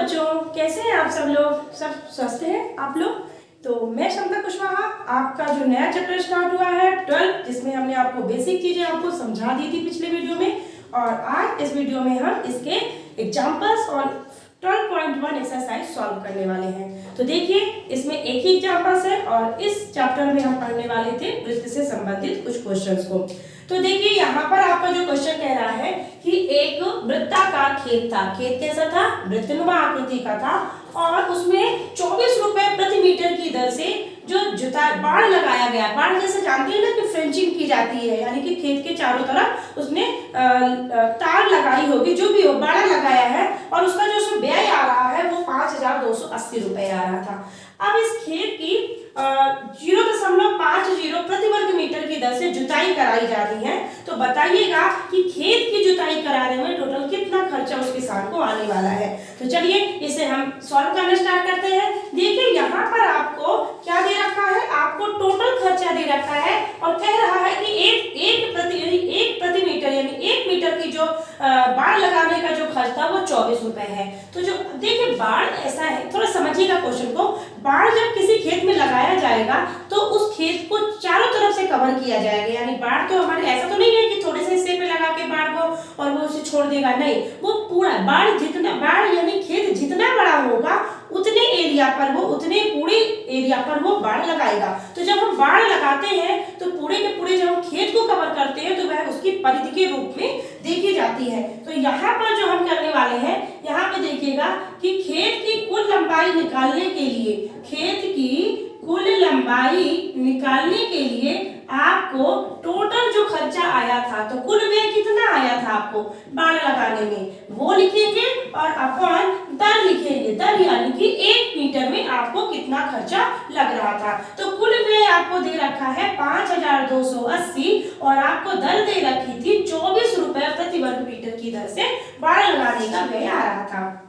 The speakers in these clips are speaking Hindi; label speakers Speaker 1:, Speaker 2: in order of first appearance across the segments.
Speaker 1: बच्चों, कैसे हैं आप सब लोग? सब स्वस्थ हैं आप लोग? तो मैं क्षमता कुशवाहा, आपका जो नया चैप्टर स्टार्ट हुआ है 12, जिसमें हमने आपको बेसिक चीजें आपको समझा दी थी पिछले वीडियो में, और आज इस वीडियो में हम इसके एग्जाम्पल्स और 12.1 एक्सरसाइज सॉल्व करने वाले हैं। तो देखिए, इसमें एक ही एग्जाम्पल्स है और इस चैप्टर में हम पढ़ने वाले थे वृत्त से संबंधित कुछ क्वेश्चंस को। तो देखिए, यहाँ पर आपका जो क्वेश्चन कह रहा है कि एक वृत्ताकार खेत था। खेत कैसा था? वृत्तनुमा आकृति का था, और उसमें 24 रुपए प्रति मीटर की दर से जो बाड़ लगाया गया। बाड़ जैसे जानते हैं ना कि फ्रेंचिंग की जाती है, यानी कि खेत के चारों तरफ उसने तार लगाई होगी, जो भी हो बाड़ा लगाया है, और उसका जो उसमें व्यय आ रहा है वो 5280 रुपए आ रहा था। अब इस खेत की 0.50 प्रति वर्ग मीटर की दर से जुताई कराई जा रही है। तो बताइएगा कि खेत की जुताई कराने में टोटल कितना खर्चा उस किसान को आने वाला है। तो चलिए इसे हम सॉल्व करना स्टार्ट करते हैं। देखिए, यहाँ पर आपको क्या दे रखा है? आपको टोटल खर्चा दे रखा है और कह रहा है कि एक प्रति मीटर यानी 1 मीटर की जो बाड़ लगाने का जो खर्च था वो 24 रुपए है। तो जो देखिए, बाड़ ऐसा है, थोड़ा समझिएगा क्वेश्चन को। बाड़ जब किसी खेत में लगाया जाएगा तो उस खेत को चारों तरफ से कवर किया जाएगा, यानी बाड़ तो हमारे ऐसा तो नहीं है कि थोड़े से हिस्से पे लगा के बाड़ को और वो उसे छोड़ देगा, नहीं, वो पूरा बाड़ यानी खेत जितना बड़ा होगा उतने एरिया पर वो उतने पूरे एरिया पर वो बाड़ लगाएगा। तो जब हम बाड़ लगाते हैं तो पूरे के पूरे जब हम खेत को कवर करते हैं तो वह उसकी परिधि के रूप में देखी जाती है। तो यहाँ पर जो हम करने वाले हैं, यहाँ पे देखिएगा कि खेत की कुल लंबाई निकालने के लिए, खेत की कुल लंबाई निकालने के लिए आपको टोटल जो खर्चा आया था, तो कुल व्यय कितना आया था आपको बाड़ लगाने में, वो लिखेंगे और अपन दर लिखेंगे। दर यानी कि 1 मीटर में आपको कितना खर्चा लग रहा था। तो कुल व्यय आपको दे रखा है 5280 और आपको दर दे रखी थी 24 रुपए प्रति वर्ग मीटर की दर से बाड़ लगाने का व्यय आ रहा था।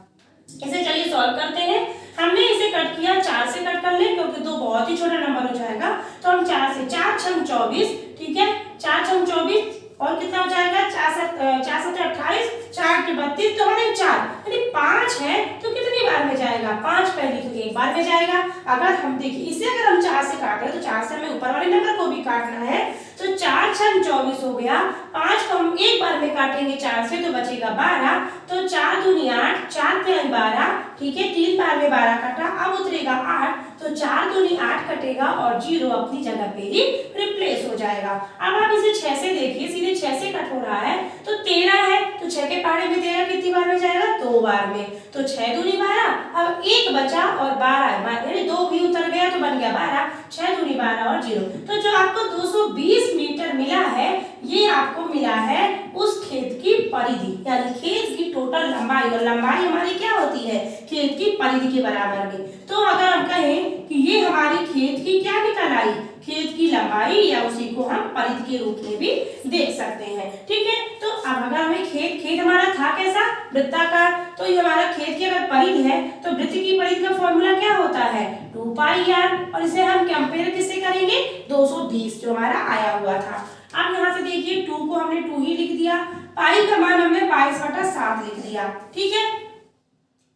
Speaker 1: इसे चलिए सॉल्व करते हैं। हमने इसे कट किया, 4 से कट कर ले क्योंकि 2 बहुत ही छोटा नंबर हो जाएगा। तो हम 4 से 4 छम 24, ठीक है, 4 छम 24 और कितना हो जाएगा? 4 7 28, 4 के 32, तो हमारे 4 यानी 5 है। तो कितनी बार में जाएगा? 5 पहली तो 1 बार में जाएगा। अगर हम देखिए, इसे अगर हम 4 से काट रहे तो 4 से हमें ऊपर वाले नंबर को भी काटना है। तो 4 छम 24 हो गया। 5 को हम 1 बार में काटेंगे 4 से तो बचेगा 12। तो 4 दूनी 8, 4 के 12, ठीक है, 3 बार में 12 कटा, अब उतरेगा 8। तो 4 दूनी 8 कटेगा और 0 अपनी जगह पे ही रिप्लेस हो जाएगा। अब आप इसे 6 से देखिए, सीधे 6 से कट हो रहा है तो 13 है, तो 6 के पहाड़े में 13 कितनी बार में जाएगा? 2 बार में। तो 6 दूनी 12, अब 1 बचा और 12 यानी 2 भी उतर गया तो बन गया 12। 6 दूनी 12 और 0। तो जो आपको 220 मीटर मिला है, ये आपको मिला है उस खेत की परिधि, यानी खेत की टोटल लंबाई, और लंबाई हमारी क्या होती है? खेत की परिधि के बराबर में। तो अगर हम कहें कि ये हमारी खेत की क्या निकल आई? खेत की लंबाई, या उसी को हम परिधि के रूप में भी देख सकते हैं, ठीक है। तो अब अगर हमें खेत हमारा था कैसा? वृत्ताकार। तो ये हमारा खेत की अगर परिधि है तो वृत्त की परिधि का फॉर्मूला क्या होता है? 2πr, और इसे हम कंपेयर किससे करेंगे? 220 जो हमारा आया हुआ था। अब यहाँ से देखिए, 2 को हमने 2 ही लिख दिया, पाई का मान हमने 22/7 लिख दिया, ठीक है।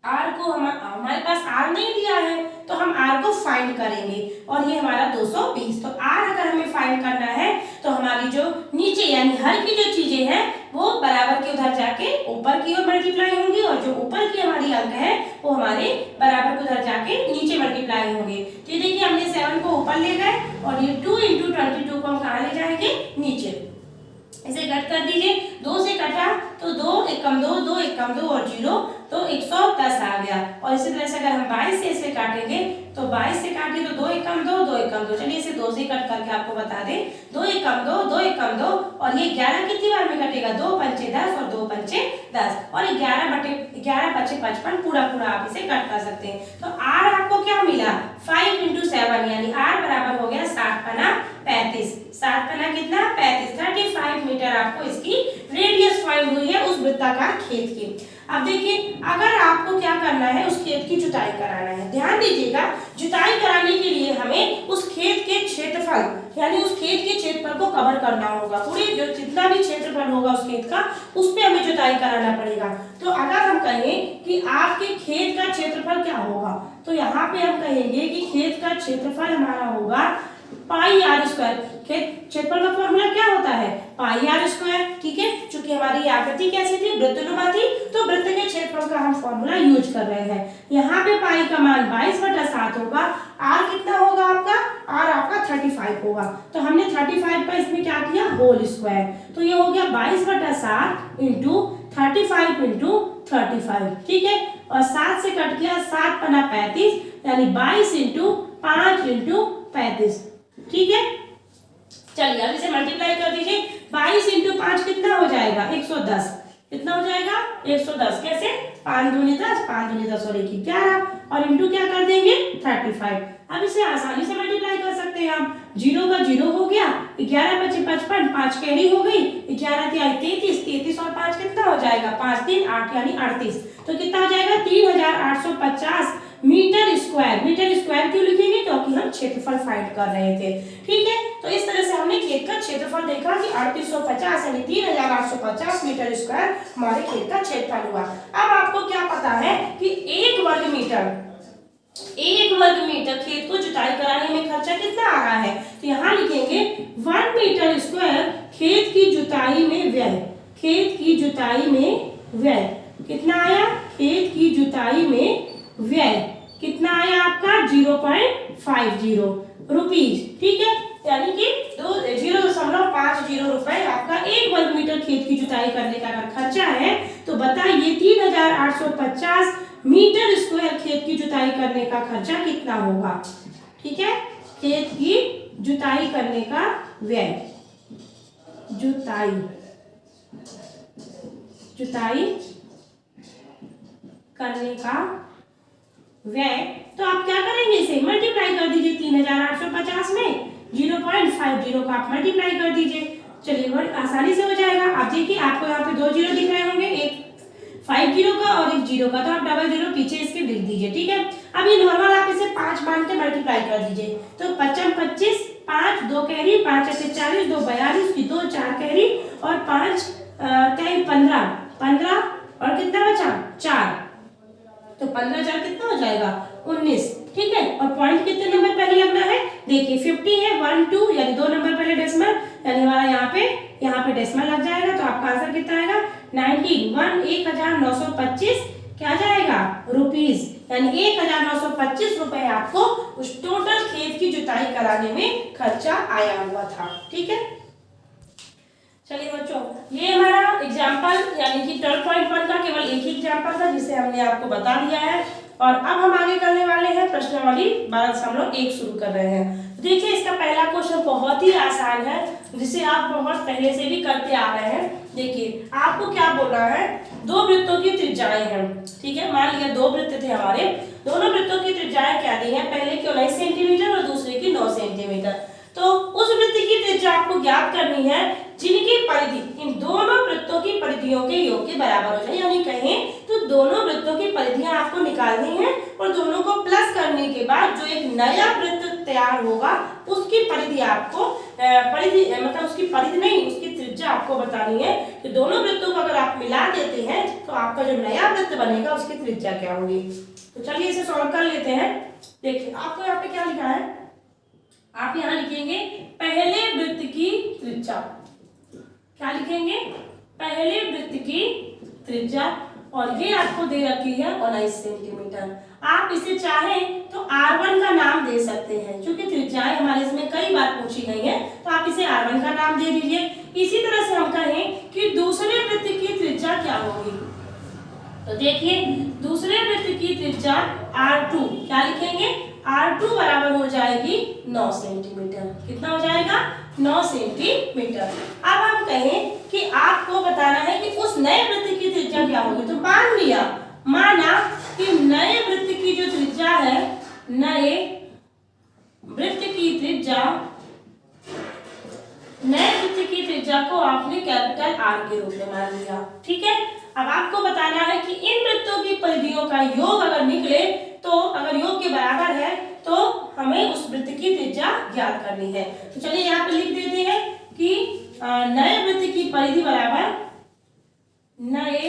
Speaker 1: r को हमारे पास r नहीं दिया है तो हम r को फाइंड करेंगे, और ये हमारा 220। तो r अगर हमें फाइंड करना है तो हमारी जो नीचे यानी हर की जो चीजें हैं वो बराबर के उधर जाके ऊपर की ओर मल्टीप्लाई होंगी, और जो ऊपर की हमारी अंक है वो हमारे बराबर के उधर जाके नीचे मल्टीप्लाई होंगे। तो ये देखिए, हमने 7 को ऊपर ले गए और ये 2 × 22 को हम कहाँ ले जाएंगे? नीचे। इसे कट कर दीजिए, 2 से कटा तो 2 एकम 2, 2 एकम 2 और 0, तो 110 आ गया। और इसी तरह से अगर हम 22 से इसे काटेंगे तो 22 से काटे तो 2 एकम 2, 2 एकम 2, चलिए इसे 2 से कट करके आपको बता दें। 2 एकम 2, 2 एकम 2, और ये 11 कितनी बार में कटेगा? 2 पंचे 10 और 2 पंचे 10, और 11 बचे 55, पूरा आप इसे कट कर सकते हैं। तो r आपको क्या मिला? 5 × 7, यानी r बराबर हो गया 60×35। 60 कितना? 35, 35 मीटर आपको इसकी रेडियस फाइंड हुई है उस वृत्ताकार खेत की। अब देखिए, अगर आपको क्या करना है, उस खेत की जुताई कराना है। ध्यान दीजिएगा, जुताई कराने के लिए हमें उस खेत के क्षेत्रफल यानी उस खेत के क्षेत्रफल को कवर करना होगा। पूरे जो जितना भी क्षेत्रफल होगा उस खेत का, उस पे हमें जुताई कराना पड़ेगा। तो अगर हम कहें कि आपके खेत का क्षेत्रफल क्या होगा? तो यहाँ पे हम कहेंगे कि खेत का क्षेत्रफल हमारा होगा पाई आर स्क्वायर। खेत क्षेत्रफल का फॉर्मूला क्या होता है? पाई आर स्क्वायर। ठीक है, चूंकि हमारी आकृति कैसी थी? वृत्तनुमा थी, तो वृत्त के क्षेत्रफल का हम फॉर्मूला यूज कर रहे हैं। यहाँ पे पाई का मान 22/7 होगा। आर कितना होगा आपका? आर आपका 35 होगा। तो हमने 35 पर इसमें क्या किया? Whole square. तो ये हो गया 22/7 इंटू 35 इंटू 35। ठीक है, और 7 से कट गया, 7 पना 35, यानी 22 इंटू 5 इंटू 35। ठीक है, चलिए अब इसे मल्टीप्लाई कर दीजिए। 22 इंटू 5 कितना हो जाएगा? 110। कितना हो जाएगा? 110। कैसे? 5 दूनी 10, 5 दूनी 10 और 1 11, और इंटू क्या कर देंगे? 35। अब इसे आसानी से मल्टीप्लाई कर सकते हैं हम। 0 का 0 हो गया, 11 × 5 = 55, 5 कैरी हो गई, 11 × 3 = 33, 33 और 5 कितना हो जाएगा? 5 3 8 यानी 38। तो कितना हो जाएगा? 3850 मीटर स्क्वायर। मीटर स्क्वायर क्यों लिखेंगे? क्योंकि हम क्षेत्रफल फाइंड कर रहे थे। ठीक है, तो इस तरह से हमने खेत का क्षेत्रफल देखा कि 3850 यानी 3850 मीटर स्क्वायर हमारे खेत का क्षेत्रफल हुआ। अब आपको क्या पता है कि 1 वर्ग मीटर खेत को जुताई कराने में खर्चा कितना आ रहा है? तो यहाँ लिखेंगे 1 मीटर स्क्वायर खेत की जुताई में व्यय। खेत की जुताई में व्यय कितना आया? खेत की जुताई में व्यय कितना आया आपका? 0.50 रुपीज। ठीक है, यानी कि 0.50 रुपए आपका 1 वर्ग मीटर खेत की जुताई करने का अगर खर्चा है, तो बताइए 3850 मीटर स्क्वायर खेत की जुताई करने का खर्चा कितना होगा? ठीक है, खेत की जुताई करने का व्यय, जुताई करने का व्यय। तो आप क्या करेंगे? इसे मल्टीप्लाई कर दीजिए 3850 में 0.50 का आप मल्टीप्लाई कर दीजिए। चलिए बहुत आसानी से हो जाएगा। आप देखिए, आपको यहाँ पे 2 जीरो दिख रहे होंगे, एक 50 का और एक 0 का, तो आप डबल 0 पीछे इसके लिख दीजिए। ठीक है, अब ये नॉर्मल आप इसे 5 मान के मल्टीप्लाई कर दीजिए। तो 55 25, 5 2 कैरी, 5 ऐसे 40, 2 42, 2 4 कैरी और 5 15 15 और कितना बचा? 4। तो 15 4 कितना हो जाएगा? 19। ठीक है, और पॉइंट कितने नंबर पहले लगना है? देखिए 50 है, 1 2 यानी 2 नंबर पहले डेसिमल, यानी हमारा यहाँ पे डेसिमल लग जाएगा। तो आपका आंसर कितना आएगा? 1925 क्या जाएगा? रुपीज, यानी 1925 रुपए आपको उस टोटल खेत की जुताई कराने में खर्चा आया हुआ था। ठीक है, चलिए बच्चों, ये हमारा एग्जाम्पल यानी कि 12.1 का केवल एक ही एग्जाम्पल था जिसे हमने आपको बता दिया है। और अब हम आगे करने वाले हैं प्रश्नावली 12.1 शुरू कर रहे हैं। देखिए, इसका पहला क्वेश्चन बहुत ही आसान है, जिसे आप बहुत पहले से भी करते आ रहे हैं। देखिए, आपको क्या बोलना है? 2 वृत्तों की त्रिज्याएं हैं। ठीक है, मान लिया 2 वृत्त थे हमारे, दोनों वृत्तों की त्रिज्याएं क्या दी है? पहले की 19 सेंटीमीटर और दूसरे की 9 सेंटीमीटर। तो उस वृत्त की त्रिज्या आपको ज्ञात करनी है जिनकी परिधि इन दोनों वृत्तों की परिधियों के योग के बराबर हो जाए। यानी कहें तो दोनों वृत्तों की परिधियां आपको निकालनी है और दोनों को प्लस करने के बाद जो एक नया वृत्त तैयार होगा उसकी परिधि आपको मतलब उसकी परिधि नहीं, उसकी त्रिज्या आपको बतानी है कि दोनों वृत्तों को अगर आप मिला देते हैं तो आपका जो नया वृत्त बनेगा उसकी त्रिज्या क्या होगी। तो चलिए इसे सॉल्व कर लेते हैं। देखिए, आपको यहाँ पे क्या लिखा है? आप यहाँ लिखेंगे पहले वृत्त की त्रिज्या। क्या लिखेंगे? पहले वृत्त की त्रिज्या, और ये आपको दे रखी है 19 सेंटीमीटर। आप इसे चाहें तो R1 का नाम दे सकते हैं, क्योंकि त्रिज्याएं हमारे इसमें कई बार पूछी गई है, तो आप इसे R1 का नाम दे दीजिए। इसी तरह से हम कहें कि दूसरे वृत्त की त्रिज्या क्या होगी, तो देखिए दूसरे वृत्त की त्रिज्या R2, क्या लिखेंगे? R2 बराबर हो जाएगी 9 सेंटीमीटर। कितना हो जाएगा? 9 सेंटीमीटर। अब हम कहें कि आपको बताना है कि उस नए वृत्त की त्रिज्या क्या होगी। तो माना कि नए वृत्त की जो त्रिज्या है, नए वृत्त की त्रिज्या को आपने कैपिटल R के रूप में मान लिया। ठीक है, अब आपको बताना है कि इन वृत्तों की परिधियों का योग अगर निकले, तो अगर योग के बराबर है तो हमें उस वृत्त की त्रिज्या ज्ञात करनी है। तो चलिए यहाँ पे लिख देते हैं कि नए वृत्त की परिधि बराबर नए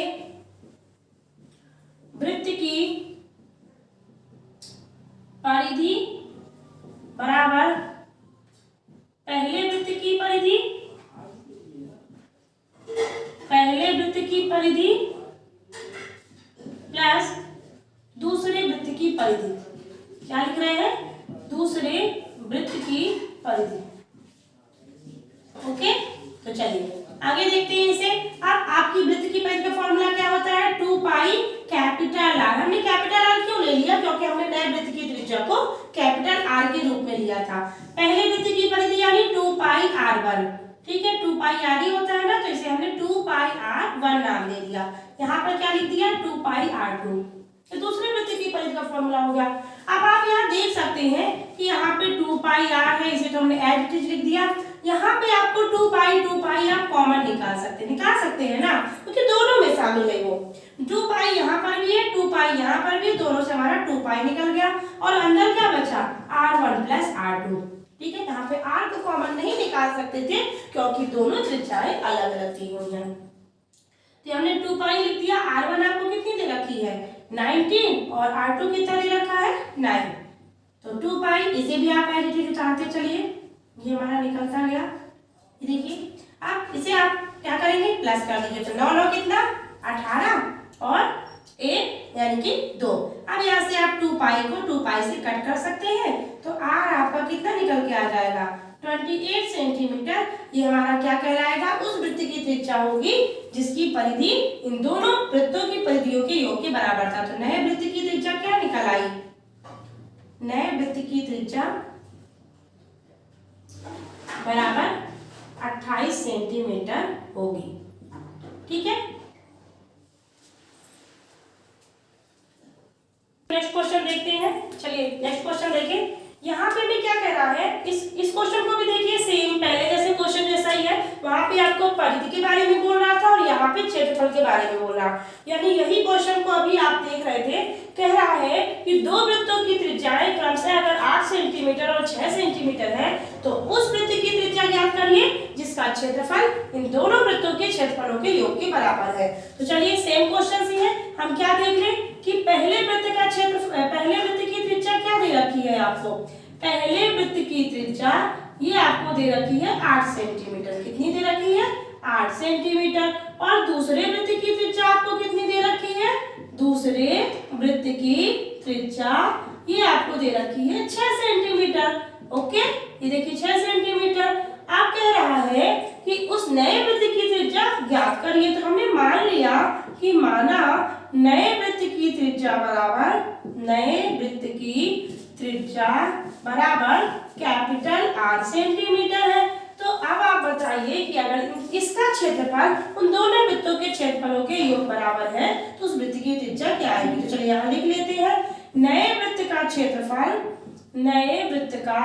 Speaker 1: वृत्त की प्लस दूसरे वृत्त की परिधि। क्या लिख रहे हैं? दूसरे वृत्त की परिधि। ओके, तो चलिए आगे देखते हैं इसे। अब आपकी वृत्त की परिधि का फॉर्मूला क्या होता है? 2 पाई कैपिटल आर। हमने कैपिटल आर क्यों ले लिया? क्योंकि हमने नए वृत्त की त्रिज्या को कैपिटल आर के रूप में लिया था। पहले वृत्त की परिधि यानी 2 पाई r1, ठीक है, 2 पाई आर ही होता है ना, तो इसे हमने 2 पाई r1 नाम दे दिया। यहाँ पर क्या लिख दिया? 2 पाई r2। तो दूसरे वृत्त की परिधि का फॉर्मूला हो गया। अब आप यहाँ देख सकते हैं कि यहाँ पे 2 पाई r है, इसे तो हमने एज इट इज लिख दिया। यहाँ पे आपको 2 पाई आप कॉमन निकाल सकते हैं ना, क्योंकि दोनों में शामिल है वो। 2 पाई यहाँ पर भी है, 2 पाई यहाँ पर भी, दोनों से हमारा 2 पाई निकल गया और अंदर क्या बचा? r1 plus r2। ठीक है, यहाँ पे r को कॉमन नहीं निकाल सकते थे क्योंकि दोनों त्रिज्याएं अलग अलग दी हुई हैं। तो हमने 2 पाई लिख दिया। r1 आपको कितनी दे रखी है? 19 और r2 कितना दे रखा है? 9। तो 2 पाई, इसे भी आप एज इट इज उतारते चलिए, ये हमारा निकलता गया। देखिए अब इसे आप क्या करेंगे? प्लस कर दीजिए। तो 9 9 कितना? 18 और 1 यानी कि 2। अब यहाँ से आप 2 पाई को 2 पाई से कट कर सकते हैं, तो r आपका कितना निकल के आ जाएगा? 28 सेंटीमीटर। ये हमारा क्या कहलाएगा? उस वृत्त की त्रिज्या होगी जिसकी परिधि इन दोनों वृत्तों की परिधियों के योग के बराबर था। तो नए वृत्त की त्रिज्या क्या निकल आई? नए वृत्त की त्रिज्या बराबर 28 सेंटीमीटर होगी। ठीक है, नेक्स्ट क्वेश्चन देखते हैं। चलिए नेक्स्ट क्वेश्चन देखें। यहाँ पे भी क्या कह रहा है? इस क्वेश्चन को भी देखिए, सेम पहले जैसे क्वेश्चन जैसा ही है। वहां पे आपको परिधि के बारे में बोल रहा था और यहाँ पे क्षेत्रफल के बारे में बोल रहा, यानी यही क्वेश्चन को अभी आप देख रहे थे। कह रहा है कि दो वृत्तों की त्रिज्याएं क्रमशः अगर 8 सेंटीमीटर और 6 सेंटीमीटर है तो उस वृत्त की त्रिज्या ज्ञात करिए जिसका क्षेत्रफल इन दोनों वृत्तों के क्षेत्रफलों के योग के बराबर है। तो चलिए सेम क्वेश्चन ही है, हम क्या देख लें कि पहले वृत्त का क्षेत्र, पहले वृत्त की त्रिज्या क्या दे रखी है आपको? पहले वृत्त की त्रिज्या ये आपको दे रखी है 8 सेंटीमीटर। कितनी दे रखी है? 8 सेंटीमीटर। और दूसरे वृत्त की त्रिज्या आपको कितनी दे रखी है? दूसरे वृत्त की त्रिज्या ये आपको दे रखी है 6 सेंटीमीटर। ओके, ये देखिए 6 सेंटीमीटर। आप कह रहा है कि उस नए वृत्त की त्रिज्या ज्ञात करिए। तो हमने मान लिया कि माना नए वृत्त की त्रिज्या बराबर, नए वृत्त की त्रिज्या बराबर कैपिटल R सेंटीमीटर है। तो अब आप बताइए कि अगर इसका क्षेत्रफल उन दोनों वृत्तों के क्षेत्रफलों के योग बराबर है तो उस वृत्त की त्रिज्या क्या आएगी? तो चलिए यहाँ लिख लेते हैं। नए वृत्त का क्षेत्रफल, नए वृत्त का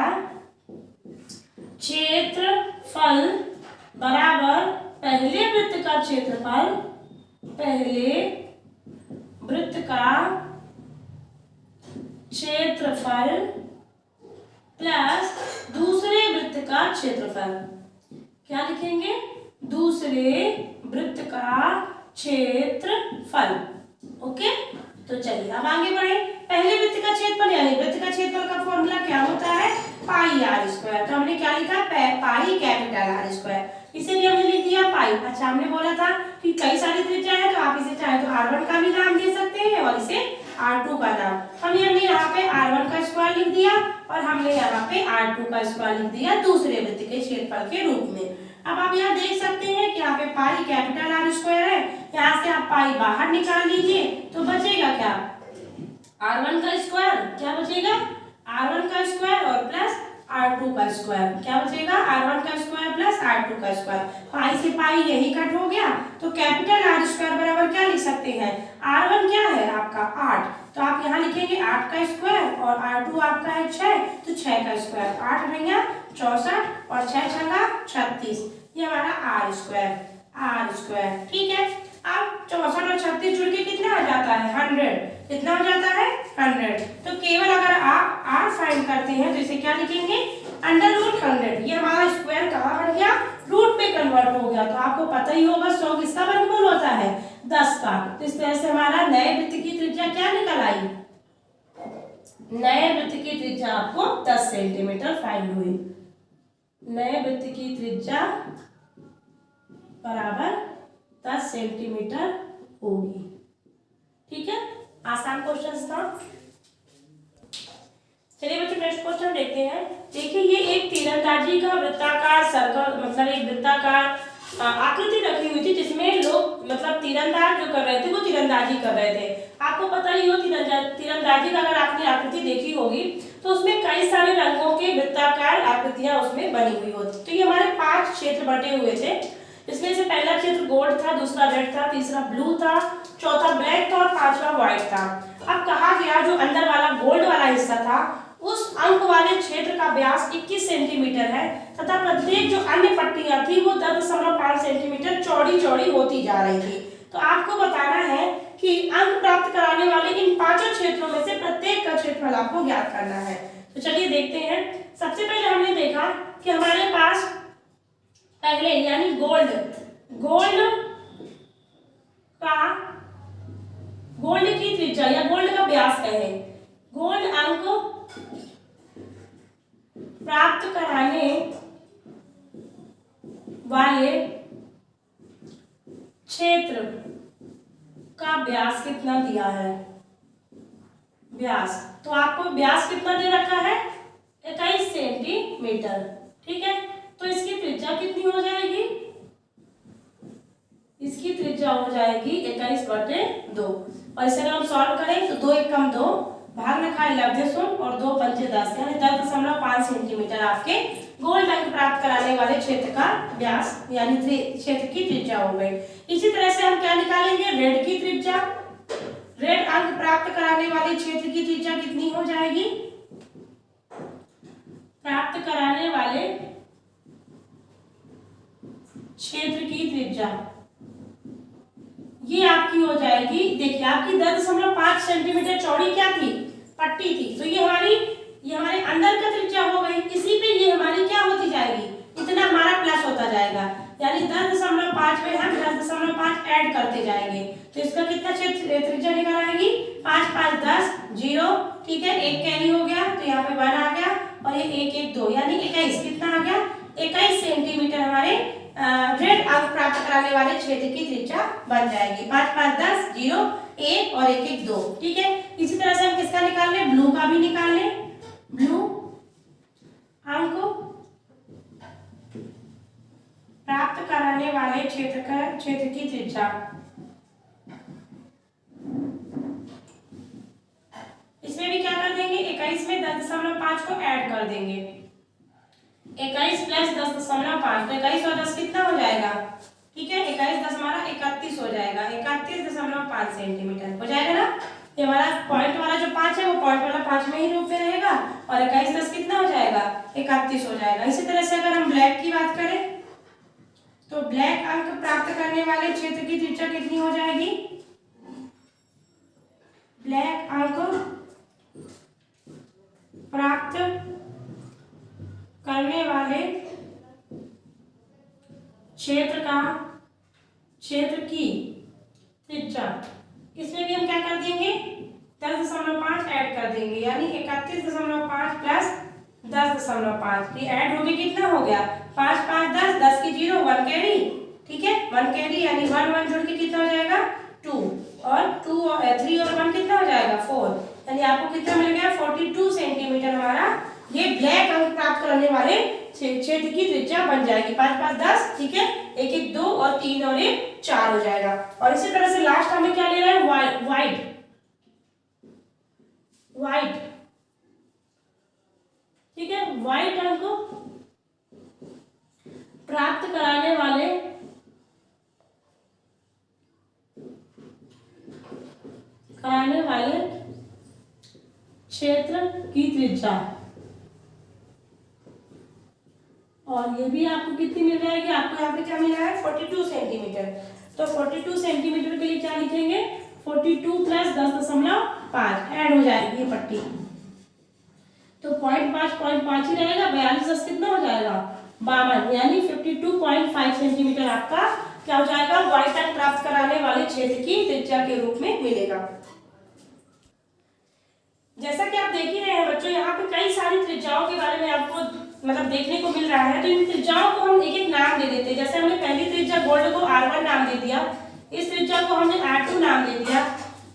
Speaker 1: क्षेत्रफल बराबर पहले वृत्त का क्षेत्रफल, पहले वृत्त का क्षेत्रफल प्लस दूसरे वृत्त का क्षेत्रफल। क्या लिखेंगे? दूसरे वृत्त का क्षेत्रफल। ओके, तो चलिए अब आगे बढ़े। पहले वृत्त का क्षेत्रफल यानी वृत्त का क्षेत्रफल का फॉर्मूला क्या होता है? पाई आर स्क्वायर। तो हमने क्या लिखा? Pi capital R square. इसे भी हमने लिख दिया पाई। अच्छा, हमने बोला था कि कई सारी त्रिज्या है तो आप इसे चाहे तो r1 का भी नाम दे सकते हैं और इसे r2 का नाम। हमने यहाँ पे r1 का स्क्वायर लिख दिया और हमने यहाँ पे r2 का स्क्वायर लिख दिया दूसरे वृत्त के क्षेत्रफल के रूप में। अब आप यहाँ देख सकते हैं कि यहाँ पे पाई कैपिटल आर स्क्वायर है, यहाँ से आप पाई बाहर निकाल लीजिए तो बचेगा क्या? r1 का स्क्वायर। क्या बचेगा? r1 का स्क्वायर और प्लस r2 का स्क्वायर। क्या बचेगा? r1 का स्क्वायर प्लस r2 का स्क्वायर। पाई से पाई यही कट हो गया तो कैपिटल R स्क्वायर बराबर क्या लिख सकते हैं? r1 क्या है आपका? 8। तो आप यहाँ लिखेंगे 8 का स्क्वायर और r2 आपका है 6, तो 6 का स्क्वायर। 8 भैया 64 और 6 छंगा 36। ये हमारा r स्क्वायर। ठीक है, अब 64 और 36 जुड़ के कितना आ जाता है? 100। कितना हो जाता है? 100। तो केवल अगर आप r फाइंड करते हैं तो इसे क्या लिखेंगे? √100। ये हमारा स्क्वायर कहाँ बढ़ गया? रूट में कन्वर्ट हो गया। तो आपको पता ही होगा 100 किसका वर्गमूल होता है? 10 का। तो इस तरह से हमारा नए वृत्त की त्रिज्या क्या निकल आई? नए वृत्त की त्रिज्या आपको 10 सेंटीमीटर फाइंड हुई। नए वृत्त की त्रिज्या बराबर 10 सेंटीमीटर होगी। ठीक है। आसान क्वेश्चन था। चलिए बच्चों नेक्स्ट क्वेश्चन देखते हैं। देखिए ये एक तीरंदाजी का वृत्ताकार सर्कल मतलब एक वृत्ताकार आकृति रखी हुई थी जिसमें लोग मतलब तीरंदाज जो कर रहे थे वो तीरंदाजी कर रहे थे। आपको पता ही हो तीरंदाजी का अगर आपने आकृति देखी होगी तो उसमें कई सारे रंगों के वृत्ताकार आकृतियां उसमें बनी हुई होती। तो ये हमारे 5 क्षेत्र बटे हुए थे। इसमें से पहला क्षेत्र गोल्ड था, दूसरा रेड था, तीसरा ब्लू था, चौथा ब्लैक था और पांचवा व्हाइट था। अब कहा गया जो अंदर वाला गोल्ड वाला हिस्सा था उस अंक वाले क्षेत्र का व्यास 21 सेंटीमीटर है तथा प्रत्येक जो अन्य पट्टियां थी वो 10.5 सेंटीमीटर चौड़ी चौड़ी होती जा रही थी। तो आपको बताना है कि अंक प्राप्त कराने वाले इन 5 क्षेत्रों में से प्रत्येक का क्षेत्रफल आपको ज्ञात करना है। तो चलिए देखते हैं। सबसे पहले हमने देखा कि हमारे पास पहले यानी गोल्ड की त्रिज्या या गोल्ड का व्यास कहें, गोल्ड अंक प्राप्त कराने वाले क्षेत्र का व्यास कितना दिया है, व्यास। तो आपको व्यास कितना दे रखा है 21 सेंटीमीटर, ठीक है। तो इसकी त्रिज्या कितनी हो जाएगी, इसकी त्रिज्या हो जाएगी 21/2। और इसे अगर हम सॉल्व करें तो 2 × 2 भाग न खाए लब्धे सुन और 2 × 5 = 10 यानी 10.5 सेंटीमीटर आपके गोल्ड अंक प्राप्त कराने वाले क्षेत्र का व्यास यानी क्षेत्र की त्रिज्या हो गई। इसी तरह से हम क्या निकालेंगे, रेड की त्रिज्या। रेड अंक प्राप्त कराने वाले क्षेत्र की त्रिज्या कितनी हो जाएगी, प्राप्त कराने वाले क्षेत्र की त्रिज्या ये आपकी हो जाएगी। देखिए आपकी 10.5 सेंटीमीटर चौड़ी क्या थी, पट्टी थी। तो ये हमारे अंदर का त्रिज्या हो गई। इसी पे ये हमारी क्या होती जाएगी, इतना हमारा प्लस होता जाएगा यानी 10.5 में हम 10.5 ऐड करते जाएंगे। तो इसका कितना त्रिज्या निकल आएगी, 5 × 5 = 10, 0, ठीक है। एक कैरी हो गया तो यहाँ पे 1 आ गया और ये 1 1 2 यानी 21 कितना आ गया, 21 सेंटीमीटर हमारे रेड अंक प्राप्त कराने वाले क्षेत्र की त्रिज्या बन जाएगी। 5 × 5 = 10, 0, 1 और 1 1 2, ठीक है। इसी तरह से हम किसका निकाल लें, ब्लू का भी निकाल लें। ब्लू अंक प्राप्त कराने वाले क्षेत्र की त्रिज्या इसमें भी क्या कर देंगे, 21 में 10.5 को ऐड कर देंगे। 21 + 10.5 तो 21 और 10 कितना हो जाएगा, ठीक है। 21 10 हमारा 31 हो जाएगा, 31.5 सेंटीमीटर हो जाएगा ना। ये हमारा पॉइंट वाला जो 5 है वो पॉइंट वाला 5 में ही रूप में रहेगा और 21 10 कितना हो जाएगा, 31 हो जाएगा। इसी तरह से अगर हम ब्लैक की बात करें तो ब्लैक अंक प्राप्त करने वाले क्षेत्र की त्रिज्या कितनी हो जाएगी, ब्लैक अंक प्राप्त करने वाले क्षेत्र की त्रिज्या इसमें भी हम क्या कर देंगे, 10.5 ऐड कर देंगे यानी 31.5 + 10.5 ये ऐड होके कितना हो गया, 5 × 5 = 10, 10 की 0, 1 कैरी, ठीक है। 1 कैरी यानी 1 1 जोड़ के कितना हो जाएगा 2 और 2 और 3 और 1 कितना हो जाएगा 4 यानी आपको कितना मिल गया 42 सेंटीमीटर हमारा ये ब्लैक अंक प्राप्त करने वाले क्षेत्र की त्रिज्या बन जाएगी। 5 × 5 = 10, ठीक है। 1 1 2 और 3 और 1 4 हो जाएगा। और इसी तरह से लास्ट हमें क्या ले रहा है, व्हाइट, ठीक है। व्हाइट अंक प्राप्त कराने वाले क्षेत्र की त्रिज्या और ये भी आपको कितनी मिल जाएगी, आपको यहाँ पे क्या मिला है 42 सेंटीमीटर। तो 42 सेंटीमीटर के लिए क्या लिखेंगे, 42 + 10.5 ऐड हो जाएगी ये पट्टी। तो 0.5 ही रहेगा, 42 10 कितना हो जाएगा 52 यानी 52.5 सेंटीमीटर आपका क्या हो जाएगा, व्हाइट अंक प्राप्त कराने वाले क्षेत्र की त्रिज्या के रूप में मिलेगा। जैसा कि आप देख ही रहे हैं बच्चों, यहाँ पे कई सारी त्रिज्याओं के बारे में आपको मतलब देखने को मिल रहा है। तो इन त्रिज्याओं को हम एक एक नाम दे देते हैं। जैसे हमने पहली त्रिज्या गोल्ड को R1 नाम दे दिया, इस त्रिज्या को हमने R2 नाम दे दिया,